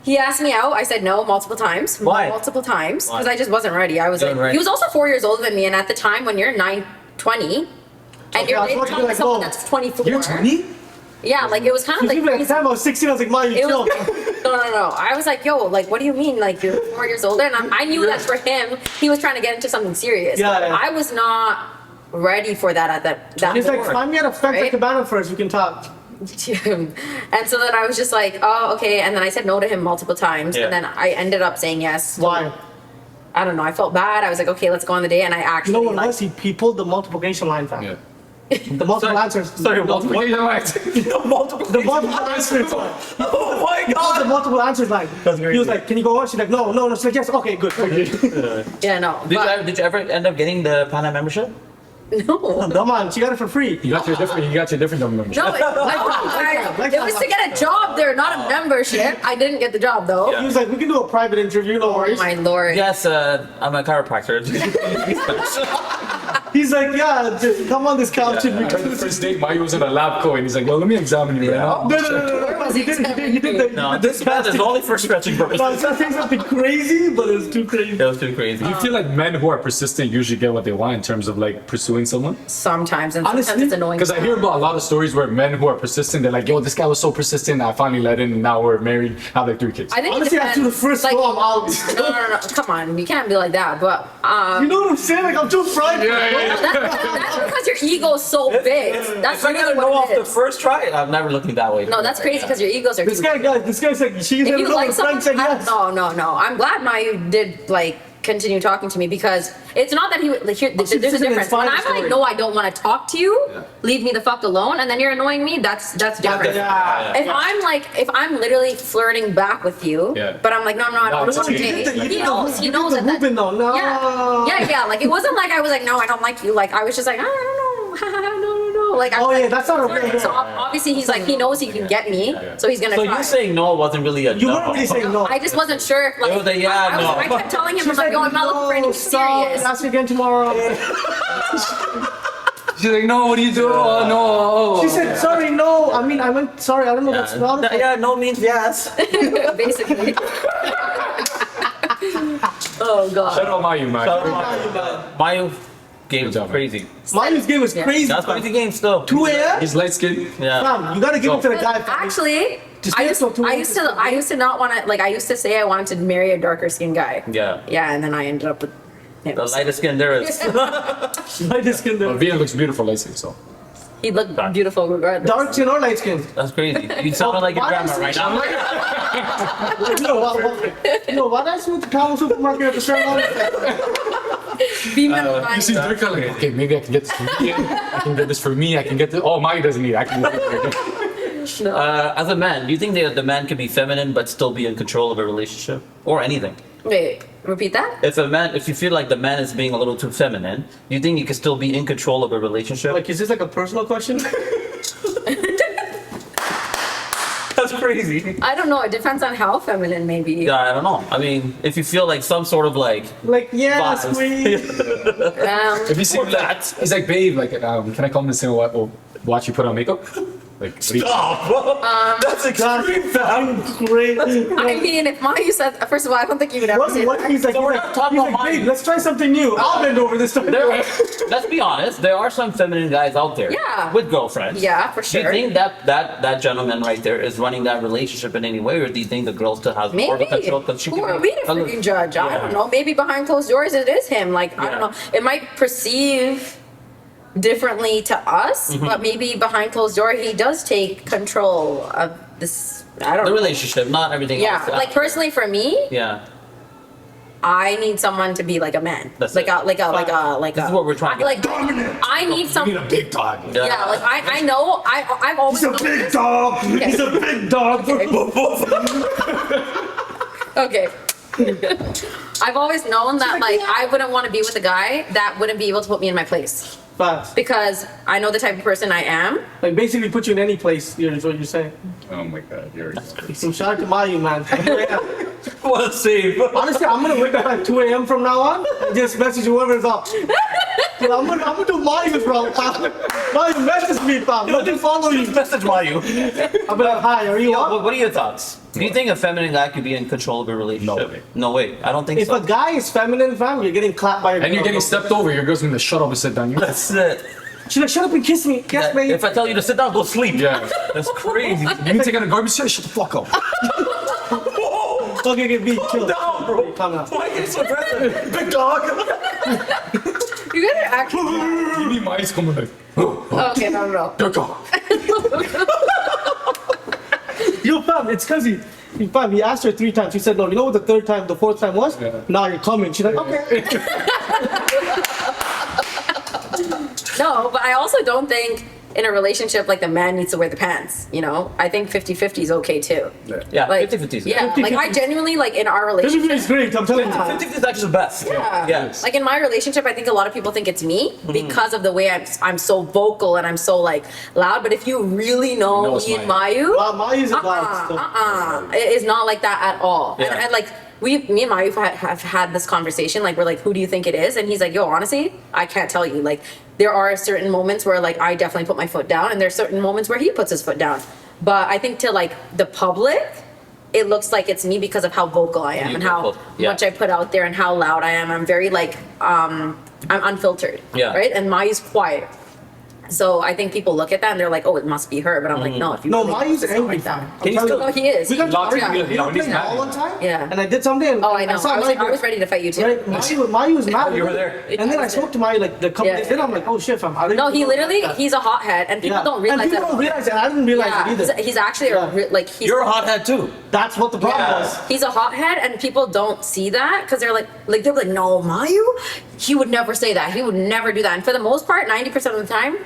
he asked me out. I said no multiple times. Why? Multiple times because Why? I just wasn't ready. I was You like, weren't ready. he was also 4 years older than me, and at the time when you're 20, and you're I was dating watching like, someone whoa, that's 24. You're 20? Yeah, like it was kind of like. People at the time I was 16. I was like, "Ma, you It chill." was, no. I was like, yo, like, what do you mean? Like, you're 4 years older? And I knew that for him, he was trying to get into something serious. Yeah. I was not ready for that at that He's like, moment, "Find me at a Fanta right? Cabana first. We can talk." And so then I was just like, oh, okay. And then I said no to him multiple times. Yeah. And then I ended up saying yes. Why? I don't know. I felt bad. I was like, okay, let's go on the day. And I You actually. know what it like, was? He pulled the multiplication line, fam. Yeah. The multiple answers. Sorry, multiple. Multiple. The multiple answers line. Oh my The god. multiple answers line. He was like, "Can you go on?" She's like, "No." She's like, "Yes." Okay, good. yeah, no. Did but- you ever end up getting the Pan Am membership? No. Come on, she got it for free. You got your different membership. No, it was to get a job there, not a membership. I didn't get the job though. He was like, we can do a private interview, no Oh worries. my lord. Yes, I'm a chiropractor. He's like, yeah, just come on this couch and we The first date, Mayu was in a lab coat and he's like, well, let me examine you right now. No. He did No, this path is only for stretching purposes. I was saying something crazy, but it was too crazy. That was too crazy. Do you feel like men who are persistent usually get what they want in terms of like pursuing someone? Sometimes, and Honestly, sometimes it's annoying. Because I hear about a lot of stories where men who are persistent, they're like, yo, this guy was so persistent, I finally let in and now we're married, have like 3 kids. I think Honestly, it after depends. the first like, go, I'm out. no. Come on, you can't be like that. But You know what I'm saying? Like, I'm too frightened. that's because your ego is so big. That's If I gotta really go what off it the is. first try, I'm never looking that way. No, that's crazy because your egos are This too guy, big. guys, this guy's like, she's If gonna you know like her friend someone, said yes. no. I'm glad Mayu did like continue talking to me because it's not that he would like here. There's a this is an difference. When I'm inspiring like, story. no, I don't want to talk to you. Leave me the fuck alone, and then you're annoying me. That's different. Yeah. If I'm literally flirting back with you, Yeah. but I'm like, no, I don't it's want to okay. date. You did He knows the that. movement though. No. Yeah. Like it wasn't like I was like, no, I don't like you. Like I was just like, I don't know. No. Like I Oh was yeah, like, that's not a real so girl. obviously he's like, he knows he can get me, so he's gonna So try. you saying no wasn't really a You no. weren't really saying no. I just wasn't sure. If, like, It was a yeah, no. I kept telling him, I'm like, yo, I'm not looking for anything stop. serious. Ask you again tomorrow. She's like, no, what do you do? Oh, no. She said, sorry, no. I mean, I went, sorry, I don't know that's not. Yeah, no means yes. Basically. Oh god. Shout out Mayu, man. My game Good is job, man. crazy. Mayu's game was Yeah. crazy. That's crazy game still. 2 a.m. He's light skinned. Yeah. Fam, you gotta give it to the guy. fam. Actually, Just I get used, so too I used to not want to, like, I used to say I wanted to marry a darker skinned guy. Yeah. Yeah, and then I ended up with him. The lightest skin there is. Light skin But there. Via looks beautiful light skin, so. He looked beautiful regardless. Dark skin or light skin? That's crazy. You sound like your grandma right now. You know what? I went to Kawa supermarket at the Sherlock. Female You see Durka like, okay, maybe I can get this for me. I can get this for me. I can get this. Oh, Mayu doesn't need it. I can get this for me. As a man, do you think the man can be feminine but still be in control of a relationship or anything? Wait, repeat that? If you feel like the man is being a little too feminine, do you think you can still be in control of a relationship? Like, is this like a personal question? That's crazy. I don't know. It depends on how feminine, maybe. Yeah, I don't know. I mean, if you feel like some sort of like Like, yes, violence. queen. If you see Or like, that. he's like, babe, like, can I come and say watch you put on makeup? Like, what do you- That's extreme, fam. Great. I mean, if Mayu said, first of all, I don't think you would ever say What? that. He's like, So we're not talking about babe, mine. let's try something new. I'll bend over this time. Let's be honest. There are some feminine guys out there. Yeah. With girlfriends. Yeah, for Do you sure. think that gentleman right there is running that relationship in any way, or do you think the girl still has more of a Maybe. control? 'Cause she Who can are be we to a little- freaking judge? I Yeah. don't know. Maybe behind closed doors it is him. Like, I don't Yeah. know. It might perceive differently to us, Mm-hmm. but maybe behind closed door he does take control of this. I don't The know. relationship, not everything Yeah, else. like personally for me, Yeah. I need someone to be like a man. That's like it. a This is what we're trying to Like I need You some. need a big dog. Yeah, like I know I've always known this. dog. He's a big dog. Okay. I've always known that like I wouldn't want to be with a guy that wouldn't be able to put me in my place Fast. because I know the type of person I am. Like, basically put you in any place, is what you're saying. Oh my god, you're. So shout out to Mayu, man. What a save. Honestly, I'm gonna wake up at 2 a.m. from now on and just message whoever's up. Dude, I'm gonna do Mayu's, bro. Mayu, message me, fam. Let me follow you. Message Mayu. I'll be like, hi, are you Yo, up? what are your thoughts? Do you think a feminine guy could be in control of a relationship? No way. No way. I don't think If so. a guy is feminine, fam, you're getting clapped by your And you're girl. getting stepped over. Your girl's gonna shut up and sit down. That's it. She's like, shut up and kiss me. Yes, babe. If I tell you to sit down, go sleep. Yeah. That's crazy. You need to get a garbage can. Shut the fuck up. Okay, be chill. down, bro. Calm down. Why are you so aggressive? Big dog. You gotta actually. You need my eyes coming like. Okay, no. Durka. Yo, fam, it's cause he asked her 3 times. She said no. You know what the 3rd time, the 4th time was? Yeah. Now you're coming. She's like, okay. No, but I also don't think in a relationship, like the man needs to wear the pants, you know? I think 50-50 is okay too. Yeah, Like, 50-50 is yeah, like I genuinely, like in our This relationship. is great. I'm telling you. 50-50 is actually the best. Yeah. Like in my relationship, I think a lot of people think it's me because of the way I'm so vocal and I'm so like loud. But if you really know it's me and Maya. Mayu, Well, Maya's a dog, it is not like that at all. Yeah. And like me and Mayu have had this conversation. Like we're like, who do you think it is? And he's like, yo, honestly, I can't tell you. Like there are certain moments where like I definitely put my foot down, and there's certain moments where he puts his foot down. But I think to like the public, it looks like it's me because of how vocal I am and how much I put out there and how loud I am. I'm very like I'm unfiltered, right? And Mayu's quiet. So I think people look at that and they're like, "Oh, it must be her," but I'm like, "No, if you No, really Mayu's think it's not angry. like that." Can you still? No, he is. We got Lots of to people- you know, when he's playing mad. ball one time. Yeah. And I did something. And Oh, I know. saw I Mayu- was ready to fight you too. Right, Mayu was mad. You were there. And then I spoke to Mayu like the couple Yeah. days later. I'm like, oh shit, fam. How did No, you he know literally, that? he's a hothead, and people don't realize and people that. don't realize it. I didn't realize it either. He's actually like he's. You're a hothead too. That's what the problem Yeah. was. He's a hothead, and people don't see that because they're like they're like, no, Mayu, he would never say that. He would never do that. And for the most part, 90% of the time,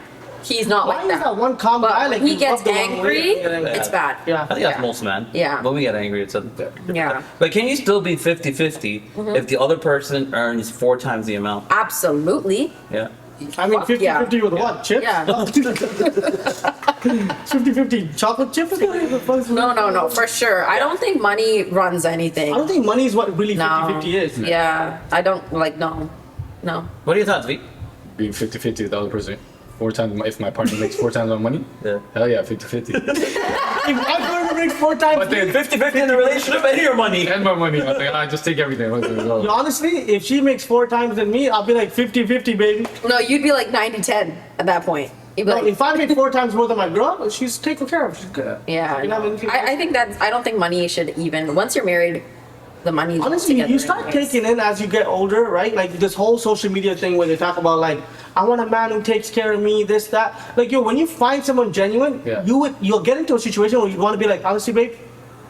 he's not like Mayu's that. that one calm But guy. when Like he gets rubbed the wrong way. angry, it's bad. Yeah. I think that's most men. Yeah. When we get angry, it's a. Yeah. But can you still be 50-50 if the other person earns 4 times the amount? Absolutely. Yeah. I mean, Fuck 50 yeah. 50 with what? Chips? Yeah. 50 50 chocolate chips? No, for sure. I don't think money runs anything. I don't think money is what really 50 No. 50 is. Yeah, I don't like no. What are your thoughts, V? Being 50-50 with the other person. 4 times, if my partner makes 4 times my money, Yeah. hell yeah, 50-50. If my partner makes 4 times, But then 50-50 in the relationship and your money. and my money, I just take everything. honestly, if she makes 4 times than me, I'll be like 50 50, baby. No, you'd be like 90-10 at that point. You'd be No, like, if I make 4 times more than my girl, she's taken care of. She's good. yeah. You know what I No. mean? I think that I don't think money should even once you're married, the money. Honestly, you start taking in as you get older, right? Like this whole social media thing where they talk about like, I want a man who takes care of me, this, that. Like, yo, when you find someone genuine, Yeah. you'll get into a situation where you want to be like, honestly, babe,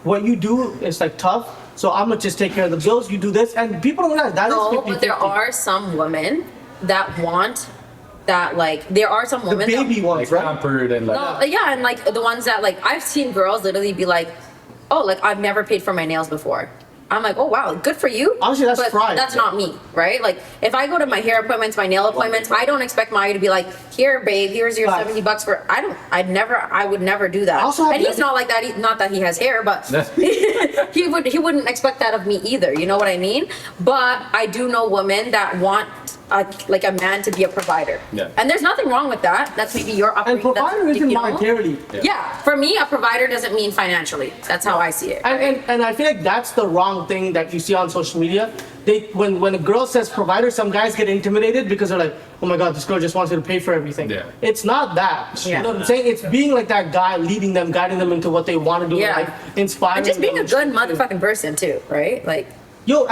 what you do is like tough. So I'm gonna just take care of the bills. You do this, and people don't realize that is No, 50-50. but there are some women that want that. Like there are some the women. baby that, ones, Like right? pampered and like. No, yeah, and like the ones that like I've seen girls literally be like, oh, like I've never paid for my nails before. I'm like, oh wow, good for you. Honestly, that's but pride. that's not me, right? Like if I go to my hair appointments, my nail appointments, I don't expect Maya to be like, here, babe, here's your Facts. $70 for. I would never do that. Also have and he's the- not like that. Not that he has hair, but he wouldn't expect that of me either. You know what I mean? But I do know women that want. Like a man to be a provider, Yeah. and there's nothing wrong with that. That's maybe your And upbringing. provider that's, isn't you know? monetarily. Yeah, for me, a provider doesn't mean financially. That's how I see it. And I feel like that's the wrong thing that you see on social media. When a girl says provider, some guys get intimidated because they're like, oh my god, this girl just wants you to pay for everything. Yeah. It's not that. Yeah. You know what I'm saying? It's being like that guy, leading them, guiding them into what they want to do, Yeah. like inspiring And just being a them. good motherfucking person too, right? Like, Yo,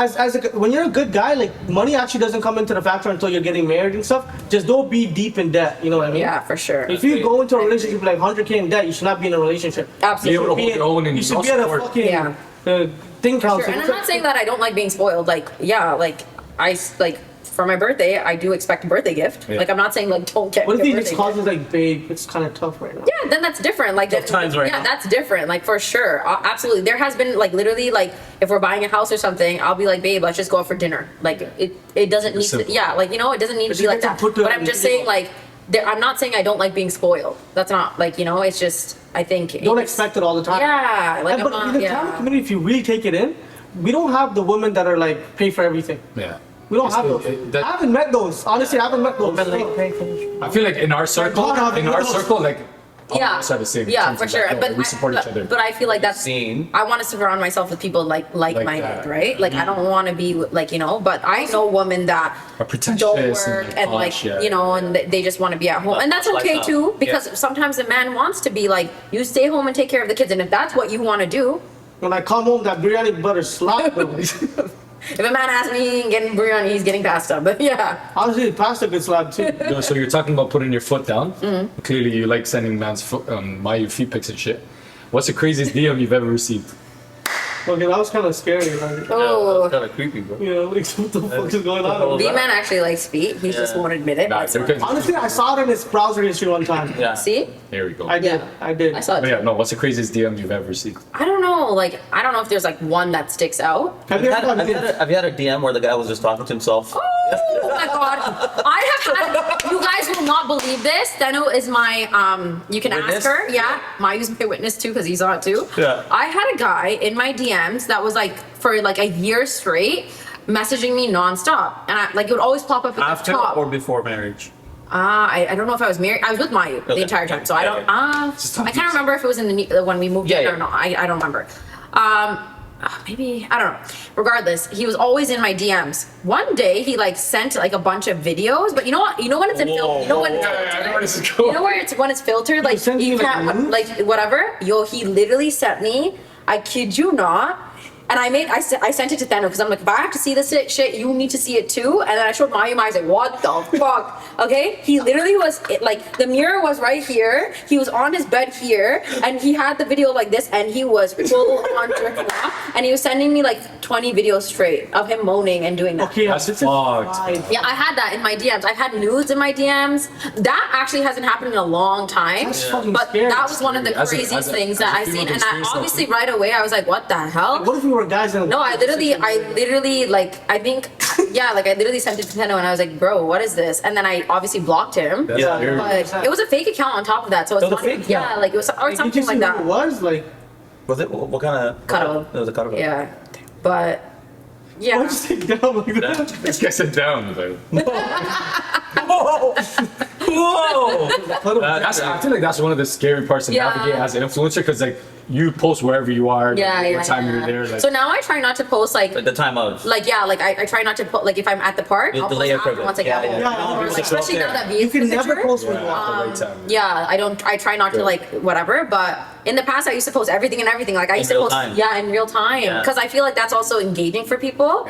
when you're a good guy, like money actually doesn't come into the factor until you're getting married and stuff. Just don't be deep in debt. You know what I mean? yeah, for sure. If you go into a relationship with like 100K in debt, you should not be in a relationship. Absolutely. Be able to hold your own and You should no be at a support. fucking Yeah. thing Sure. council. And I'm not saying that I don't like being spoiled. Like, yeah, like for my birthday, I do expect a birthday gift. Yeah. Like, I'm not saying like don't get What me if a he birthday just calls us like, babe, it's kind of tough right now? Yeah, then that's different. Like Tough times right yeah, now. that's different. Like for sure, absolutely. There has been like literally like if we're buying a house or something, I'll be like, babe, let's just go out for dinner. Like it doesn't need to. Simple. Yeah, like you know, it doesn't need But to you be like get to that. put the- But I'm just saying like. I'm not saying I don't like being spoiled. That's not like you know. It's just I think Don't it's- expect it all the time. Yeah, like And, I'm but not. in the Yeah. Tamil community, if you really take it in, we don't have the women that are like pay for everything. Yeah. We don't It's have the- those. that- I haven't met those. Honestly, I haven't met those. I feel like in our circle, like all Yeah, of us are the same. in yeah, terms for of sure. that, But we support each other. But I feel like that's. Seen. I want to surround myself with people like-minded, that. right? Like I don't want to be like you know. But I know women that Are pretentious don't and, work like, and posh, like yeah. you know, and they just want to be at home, and that's okay Lifestyle. too. Because sometimes the man wants to be like, you stay home and take care of the kids, and if that's what you want to do, When I come home, that biryani butter slap. bro. if a man asks me, he ain't getting biryani, he's getting pasta. But yeah, Honestly, the pasta good slap too. Yo, so you're talking about putting your foot down. Mm-hmm. Clearly, you like sending man's foot, my feet pics and shit. What's the craziest DM you've ever received? Okay, that was kind of scary. Like, Yeah, Oh. that's kind of creepy, bro. you know, like, what the fuck is going on? B-Man actually likes feet. He just won't admit it. Nah, That's Durka- fine. Honestly, I saw it in his browser history one time. Yeah. See? There we go. I did. Yeah. I did. I saw it. But yeah, no. What's the craziest DM you've ever seen? I don't know. Like, I don't know if there's like one that sticks out. Have you ever done Have you had a DM where the guy was just talking to himself? Oh my god. I have had, you guys will not believe this. Steno is my, you can Witness? ask her. Yeah. Mayu's my witness too because he saw it too. Yeah. I had a guy in my DMs that was like, for like a year straight, messaging me nonstop. And I, like, it would always pop up at After the top. or before marriage? I don't know if I was married. I was with Mayu the Okay. entire time, so I don't. Just I can't remember if it was in the when we moved Yeah, in yeah. or not. I don't remember. Maybe I don't know. Regardless, he was always in my DMs. One day he like sent like a bunch of videos, but you know what? You know when it's in filter. You know when it's I know where this is you going. know where it's when it's filtered, like sent you, you like, can't nudes? like whatever. Yo, he literally sent me. I kid you not. And I sent it to Thano because I'm like, if I have to see this shit, you need to see it too. And then I showed Mayu. Mayu's like, what the fuck? Okay, he literally was like, the mirror was right here. He was on his bed here, and he had the video like this, and he was full on jerking off. And he was sending me like 20 videos straight of him moaning and doing that. Okay, That's this is fucked. fine. Yeah, I had that in my DMs. I've had nudes in my DMs. That actually hasn't happened in a long time. That's fucking But scary. that was one of the As a- craziest as a- things as that a I've female seen. And I experience, obviously right away I was like, what the hell? What if we were guys in a No, I literally like, I think, yeah, like I literally sent it to Teno and I was like, bro, what is this? And then I obviously blocked him. That's Yeah. very- But it was a fake account on top of that. So it's It was a not, fake yeah, account? like it was, or Did something you see like who that. it was? Like, Was it what kind of Cuddle. It was a cuddle. Yeah. But, yeah. why'd you take down like that? This guy said down. Like, Whoa! Whoa! I feel like that's one of the scary parts to Yeah. navigate as an influencer because like you post wherever you are, Yeah, what time yeah. you're there. Like, So now I try not to post like, At the time of. yeah, like I try not to put, like if I'm at the park, You I'll delay post your after once I purpose. get Yeah, home. yeah. Or, Yeah. especially now that You V's can in the never picture. post when you yeah, want. at the right time. Yeah, I try not to like whatever, but in the past I used to post everything and everything. Like I used to real post, time. yeah, in real time. Yeah. Because I feel like that's also engaging for people.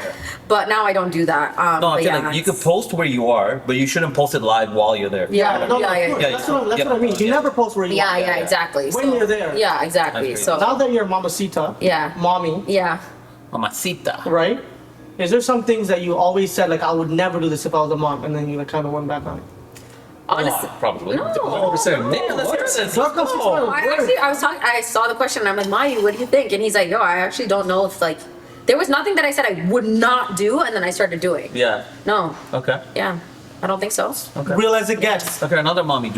But now I don't do that. No, I but feel yeah, like you it's- could post where you are, but you shouldn't post it live while you're there. Yeah, No, no, yeah, of yeah, course. yeah. That's what I mean. You never post where you Yeah, want. yeah, exactly. When you're there. Yeah, exactly. That's So Now that you're mamacita, Yeah. mommy, yeah. Mamacita. right? Is there some things that you always said like I would never do this if I was a mom, and then you like kind of went back on it? Honestly, Probably. no. 100%. Yeah, let's hear this. Dark Let's Knight go. I saw the question and I'm like, Mayu, what do you think? And he's like, yo, I actually don't know if like, there was nothing that I said I would not do and then I started doing. Yeah. No, Okay. yeah, I don't think so. Okay. Real as it gets. Okay, another mommy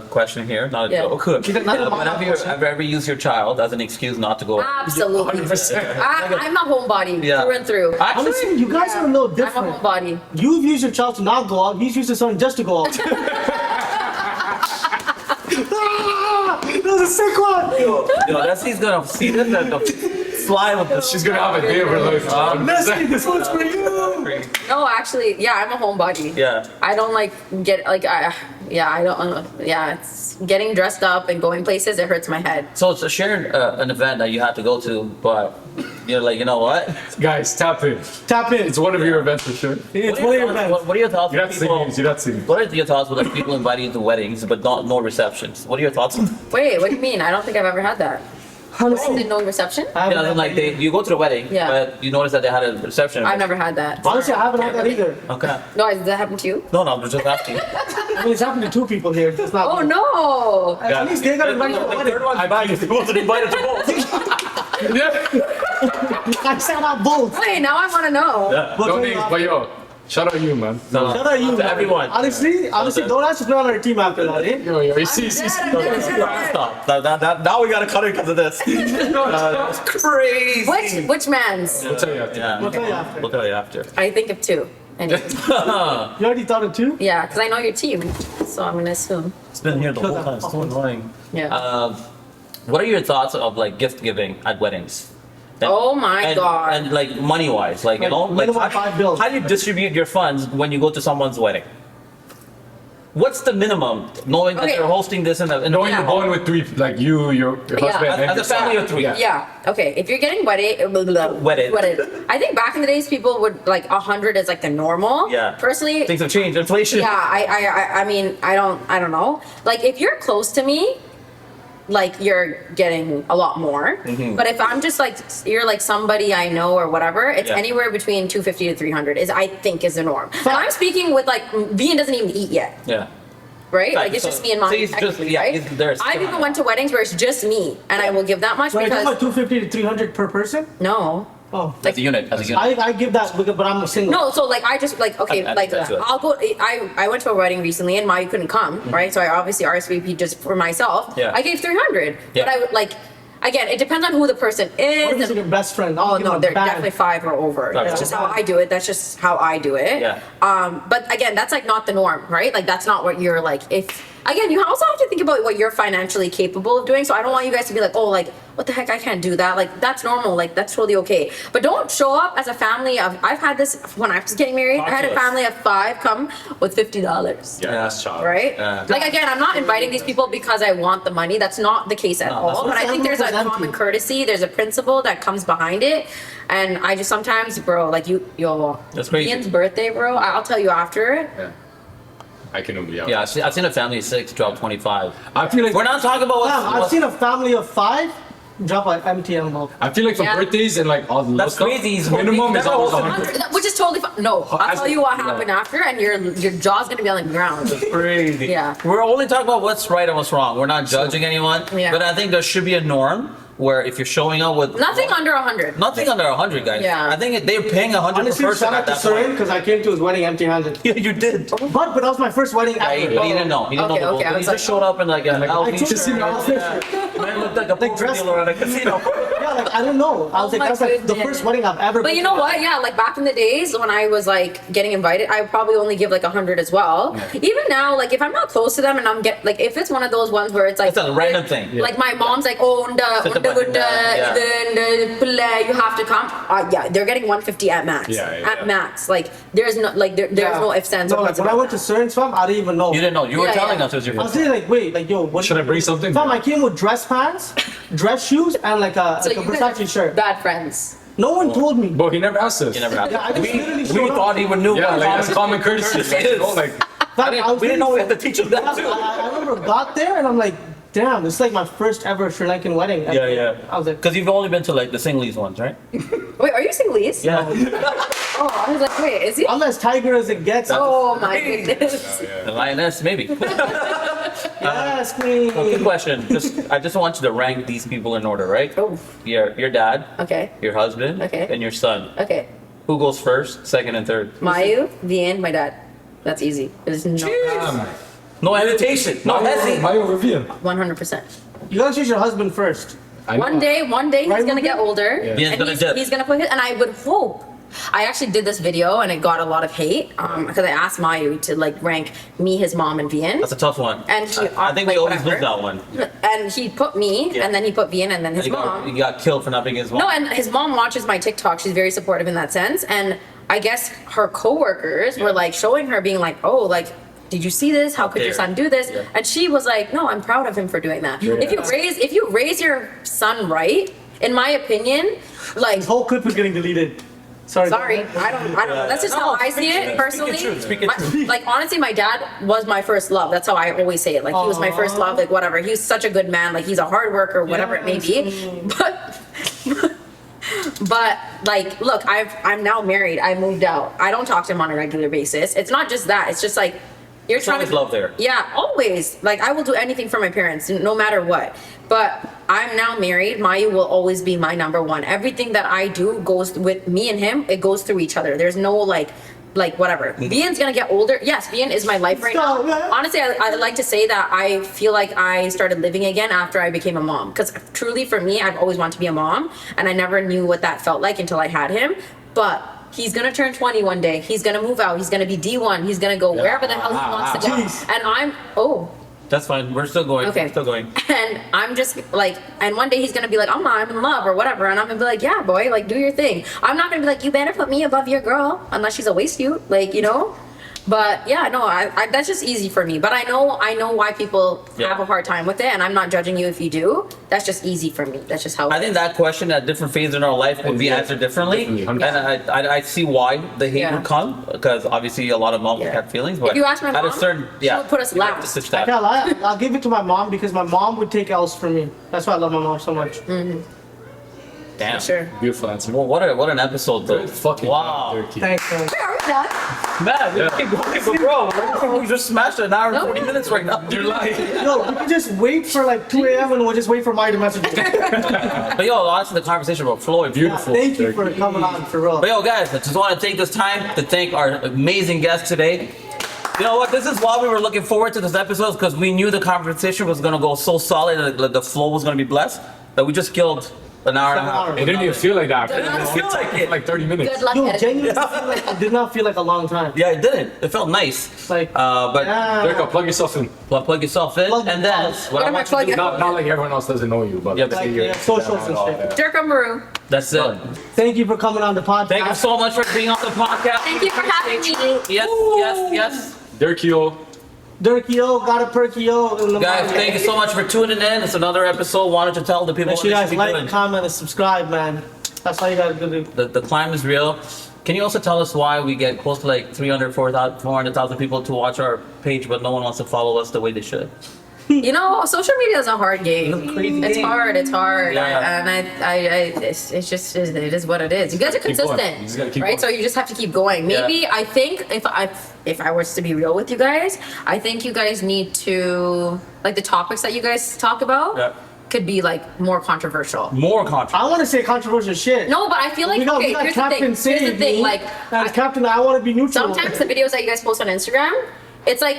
question here. Not a Yeah. joke. Another mommy Have you ever used your child as an excuse not to go? Absolutely. 100%. I'm a homebody Yeah. through and through. Honestly, you guys are a little I'm a different. homebody. You've used your child to not go out. He's used his son just to go out. That was a sick one. Yo, that's he's gonna see this and fly with this. She's gonna have a day of her life. Leslie, this one's for you. No, actually, yeah, I'm a homebody. Yeah. I don't like get like I don't it's getting dressed up and going places. It hurts my head. So it's sharing an event that you had to go to, but you're like, you know what? Guys, tap in. Tap in. It's one of your events for sure. It's one of your events. What are your thoughts? You're on not people? singing. You're not singing. What are your thoughts with like people inviting you to weddings but no receptions? What are your thoughts? Wait, what do you mean? I don't think I've ever had that. Honestly, No reception? I You haven't know, had like that you go to the wedding, Yeah. but you notice that they had a reception. I've never had that. Honestly, I haven't had that either. Okay. No, did that happen to you? No, I'm just asking. I mean, it's happened to two people here. It's not. Oh no! At least they got invited to the wedding. one's back if he wasn't invited to both. I said out both. Wait, now I want to know. Yeah. But Don't then, think, but yo, shout out you, man. shout out you, To man. everyone. Honestly, don't ask to play on our team after that, eh? Yo, you see. Stop. Now we gotta cut it because of this. That's crazy. Which man's? We'll tell you after. Yeah. We'll tell you after. We'll tell you after. I think of two. Anyway. You already thought it too? Yeah, because I know your team, so I'm gonna assume. It's been here the whole time. It's so annoying. Yeah. What are your thoughts of like gift giving at weddings? And- Oh my God. And like money wise, like you Like, know, like minimum $5 bills. how do you distribute your funds when you go to someone's wedding? What's the minimum, knowing that Okay. they're hosting this and Knowing Yeah. you're going with three, like you, your husband, and as a your son. family of three. Yeah. Okay. If you're getting wedded. Wedded. I think back in the days, people would like 100 is like the normal. Yeah. Personally. Things have changed. Inflation. Yeah. I mean, I don't know. Like, if you're close to me, like you're getting a lot more. But if I'm just like you're like somebody I know or whatever, it's Yeah. anywhere between 250 to 300 is I think is the norm. And I'm speaking with like Vian doesn't even eat yet. Yeah. Right? Right, Like it's so- just me and mom. so it's just- yeah, right? there's- I've even went to weddings where it's just me and I will give that much So I because about 250 to 300 per person. no. Oh, As a unit. As a unit. I give that, but I'm single. No, so like I just like okay, I- like that's it. I'll go. I went to a wedding recently and Maya couldn't come, right? So I obviously RSVP just for myself. Yeah. I gave 300, Yeah. but I would like. Again, it depends on who the person is. What if it's and- your best friend? Oh I'll give no, him a they're bag. definitely 5 or over. Okay. That's just how I do it. That's just how I do it. Yeah. But again, that's like not the norm, right? Like that's not what you're like. If again, you also have to think about what you're financially capable of doing. So I don't want you guys to be like, oh, like what the heck, I can't do that. Like that's normal. Like that's totally okay. But don't show up as a family of. I've had this when I was getting married. I had a family of 5 come with $50. Yeah, that's child. Right? Yeah. Like again, I'm not inviting these people because I want the money. That's not the case at No, all. that's But I think there's a empty. common courtesy. There's a principle that comes behind it. And I just sometimes, bro, like That's crazy. Ian's birthday, bro. I'll tell you after it. Yeah. I can only Yeah, I've seen a family of 6 drop 25. I feel like We're not talking about Fam, I've what's seen a family of 5 drop an empty envelope. I feel like for Yeah. birthdays and like all the little That's stuff, crazy. He's minimum never is always opened 100. Which is totally fine. No, I'll tell you what happened after, and your jaw's gonna be on the ground. crazy. Yeah. We're only talking about what's right and what's wrong. We're not judging anyone. Yeah. But I think there should be a norm where if you're showing up with Nothing under 100. nothing under 100, guys. Yeah. I think they're paying 100 per Honestly, person shout at out to that Surin point. because I came to his wedding empty-handed. Yeah, you did. But that was my first wedding Yeah, he ever. didn't know. He didn't Okay, know the okay, I whole was He like- just showed up in like an I LV took shirt. him out. Man looked like a poker dress- dealer at a casino. Yeah, like I don't know. I was Oh like, my that's like the goodness. first wedding I've ever. But been you to. know what? Yeah, like back in the days when I was like getting invited, I would probably only give like 100 as well. Even now, like if I'm not close to them and I'm like if it's one of those ones where it's like It's a random thing. Like my mom's like, oh, you have to come. Yeah, they're getting 150 at max. Yeah. At max. Like there's no like there's no ifs ands or No, like buts when I about went to Surin's fam, I didn't even know. You didn't know. You were Yeah, telling yeah. us it was your I was first. there like, wait, like yo, what Should I bring something? Fam, I came with dress pants, dress shoes, and like a, So like a you guys Versace are shirt. bad friends. No one told me. But he never asked us. You never happened. Yeah, I just literally we showed up. thought he would knew. Yeah, what like that's common courtesy. Courtesy Like, is. you know, like Fam, I was We didn't know we really- had to teach him that too. I remember got there and I'm like, damn, this is like my first ever Sri Lankan wedding. Yeah, yeah. I was like, Because you've only been to like the Singlies ones, right? Wait, are you Singlish? Yeah. Oh, I was like, wait, is he? I'm as tiger as it gets. Oh my goodness. The lioness, maybe. Yes, queen. Good question. I just want you to rank these people in order, right? Oh, Your dad, okay. your husband, Okay. and your son. Okay. Who goes first, second, and third? Mayu, Vian, my dad. That's easy. There's no No hesitation. No hesitation. My overview. 100%. You gotta choose your husband first. I know. One day he's Right, gonna get Ruben? older, Yeah. He's and gonna dip. he's gonna put his. And I would hope. I actually did this video and it got a lot of hate because I asked Mayu to like rank me, his mom, and Vian. That's a tough one. And he- I think we like, always lose whatever. that one. And he put me, Yeah. and then he put Vian, and then his He mom. got killed for not being his mom. No, and his mom watches my TikTok. She's very supportive in that sense. And I guess her coworkers were like showing her, being like, "Oh, like, did you see this? How could your There. son do this?" Yeah. And she was like, "No, I'm proud of him for doing that. Yeah. If you raise your son right, in my opinion, like, This whole clip is getting deleted. Sorry. sorry, I don't know. That's just how I see it personally. Speak it true. Like honestly, my dad was my first love. That's how I always say it. Like he was my first love. Like whatever. He's such a good man. Like he's a hard worker, whatever it may be. But like, look, I'm now married. I moved out. I don't talk to him on a regular basis. It's not just that. It's just like you're There's trying always to love there. Yeah, always. Like I will do anything for my parents, no matter what. But I'm now married. Mayu will always be my number one. Everything that I do goes with me and him. It goes through each other. There's no like whatever. Vian's gonna get older. Yes, Vian is my life right now. Stop, man. Honestly, I like to say that I feel like I started living again after I became a mom. Because truly, for me, I've always wanted to be a mom, and I never knew what that felt like until I had him. But he's gonna turn 20 one day. He's gonna move out. He's gonna be D1. He's gonna go wherever the hell he wants to go. Jeez. And I'm That's fine. We're still going. Okay. We're still going. and I'm just like, and one day he's gonna be like, I'm in love or whatever, and I'm gonna be like, yeah, boy, like do your thing. I'm not gonna be like, you better put me above your girl unless she's a waste you, like you know. But yeah, no, I that's just easy for me. But I know why people Yeah. have a hard time with it, and I'm not judging you if you do. That's just easy for me. That's just how. I think that question at different phases in our life would be answered differently, and Definitely, I see why the hate Yeah. would come, because obviously a lot of moms Yeah. have feelings. But If you ask my at a mom, certain, she would put us you have last. to switch I that. can't lie. I'll give it to my mom because my mom would take L's for me. That's why I love my mom so much. Damn. Sure. Beautiful answer. Well, what an episode though. Good fucking Wow. job, Durkee. Thanks, man. Are we done? Man, we keep going, but bro, we just smashed an hour and No. 40 minutes right now. You're lying. Yo, we can just wait for like 2 a.m. and we'll just wait for Maya to message me. But yo, honestly, the conversation about Floyd, beautiful. Thank you for coming on, for real. But yo, guys, I just want to take this time to thank our amazing guest today. You know what? This is why we were looking forward to this episode, because we knew the conversation was gonna go so solid and the flow was gonna be blessed that we just killed an hour and a half. It didn't even feel like that. It didn't feel like it. Like 30 minutes. Good luck Yo, editing. genuinely, it did not feel like a long time. Yeah, it didn't. It felt nice. Like, But yeah. Durka, plug yourself in. plug yourself in, Plug and then yourself. what I What am I want you to do. plugging? Not like everyone else doesn't know you, but Yeah, let's but see like your yeah, socials and all shit. that. Durka Muru. That's it. Thank you for coming on the podcast. Thank you so much for being on the podcast. Thank you for having me. Yes. Durkio. Durkio, got a perkio. in the Guys, morning. thank you so much for tuning in. It's another episode. Wanted to tell the people Make what sure you they guys should be like, doing. comment, and subscribe, man. That's all you gotta do. The climb is real. Can you also tell us why we get close to like 400,000 people to watch our page, but no one wants to follow us the way they should? You know, social media is a hard game. It's a crazy It's game. hard. It's hard. Yeah. And it's just it is what it is. You guys are Keep going. consistent, You just gotta keep right? going. So you just have to keep going. Yeah. Maybe I think if I was to be real with you guys, I think you guys need to like the topics that you guys talk about Yeah. could be like more controversial. More content. I want to say controversial shit. No, but I feel like we got, okay. we got Here's the Captain thing. Here's the Save thing. Me, Like and Captain, I want to be neutral. sometimes the videos that you guys post on Instagram, it's like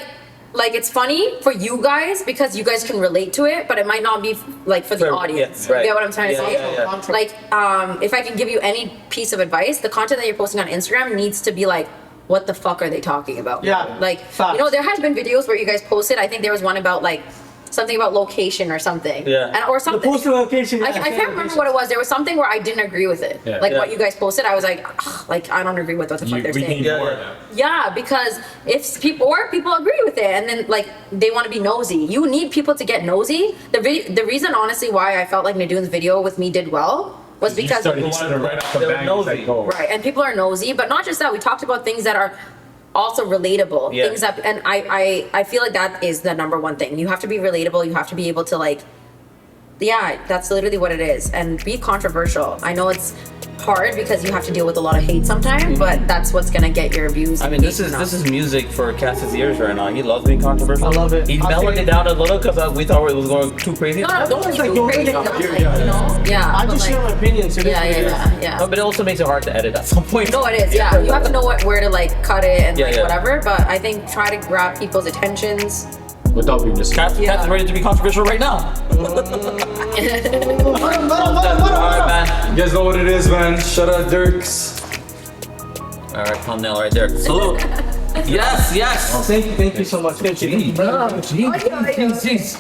it's funny for you guys because you guys can relate to it, but it might not be like for the For- audience. yeah, right. You get what I'm trying to Yeah, say? yeah, yeah. Like, if I can give you any piece of advice, the content that you're posting on Instagram needs to be like, what the fuck are they talking about? Yeah, Like, facts. you know, there has been videos where you guys posted. I think there was one about like something about location or something. Yeah. And or The something. postal location. I can't remember what it was. There was something where I didn't agree with it. Yeah. Like Yeah. what you guys posted, I was like, "Ugh, like I don't agree with what the fuck they're We saying. need Yeah, more. yeah. Yeah, because if people agree with it, and then like they want to be nosy. You need people to get nosy. The reason, honestly, why I felt like Nadun's video with me did well was because You started right off the They were bang. It's like, nosy. oh. right, and people are nosy. But not just that. We talked about things that are also relatable. Yeah. Things that, and I feel like that is the number one thing. You have to be relatable. You have to be able to like. Yeah, that's literally what it is. And be controversial. I know it's hard because you have to deal with a lot of hate sometimes, but that's what's gonna get your views. I mean, this is music for Cass's ears right now. He loves being controversial. I love it. He I'll mellowed take it it. down a little because we thought it was going too crazy. No, don't It's be like too you're crazy. really- Don't, like, you know? Yeah. I but, just like, share my opinion. So it is Yeah, what it is. yeah. No, but it also makes it hard to edit at some point. No, it is. Yeah, you have to know where to like cut it and Yeah, like yeah. whatever. But I think try to grab people's attentions. Without being just. Cass is ready to be controversial right now. Alright, man. You guys know what it is, man. Shut up, Dirks. Alright, thumbnail right there. Salute. Yes. Thank you so much. Thank you. Jeez.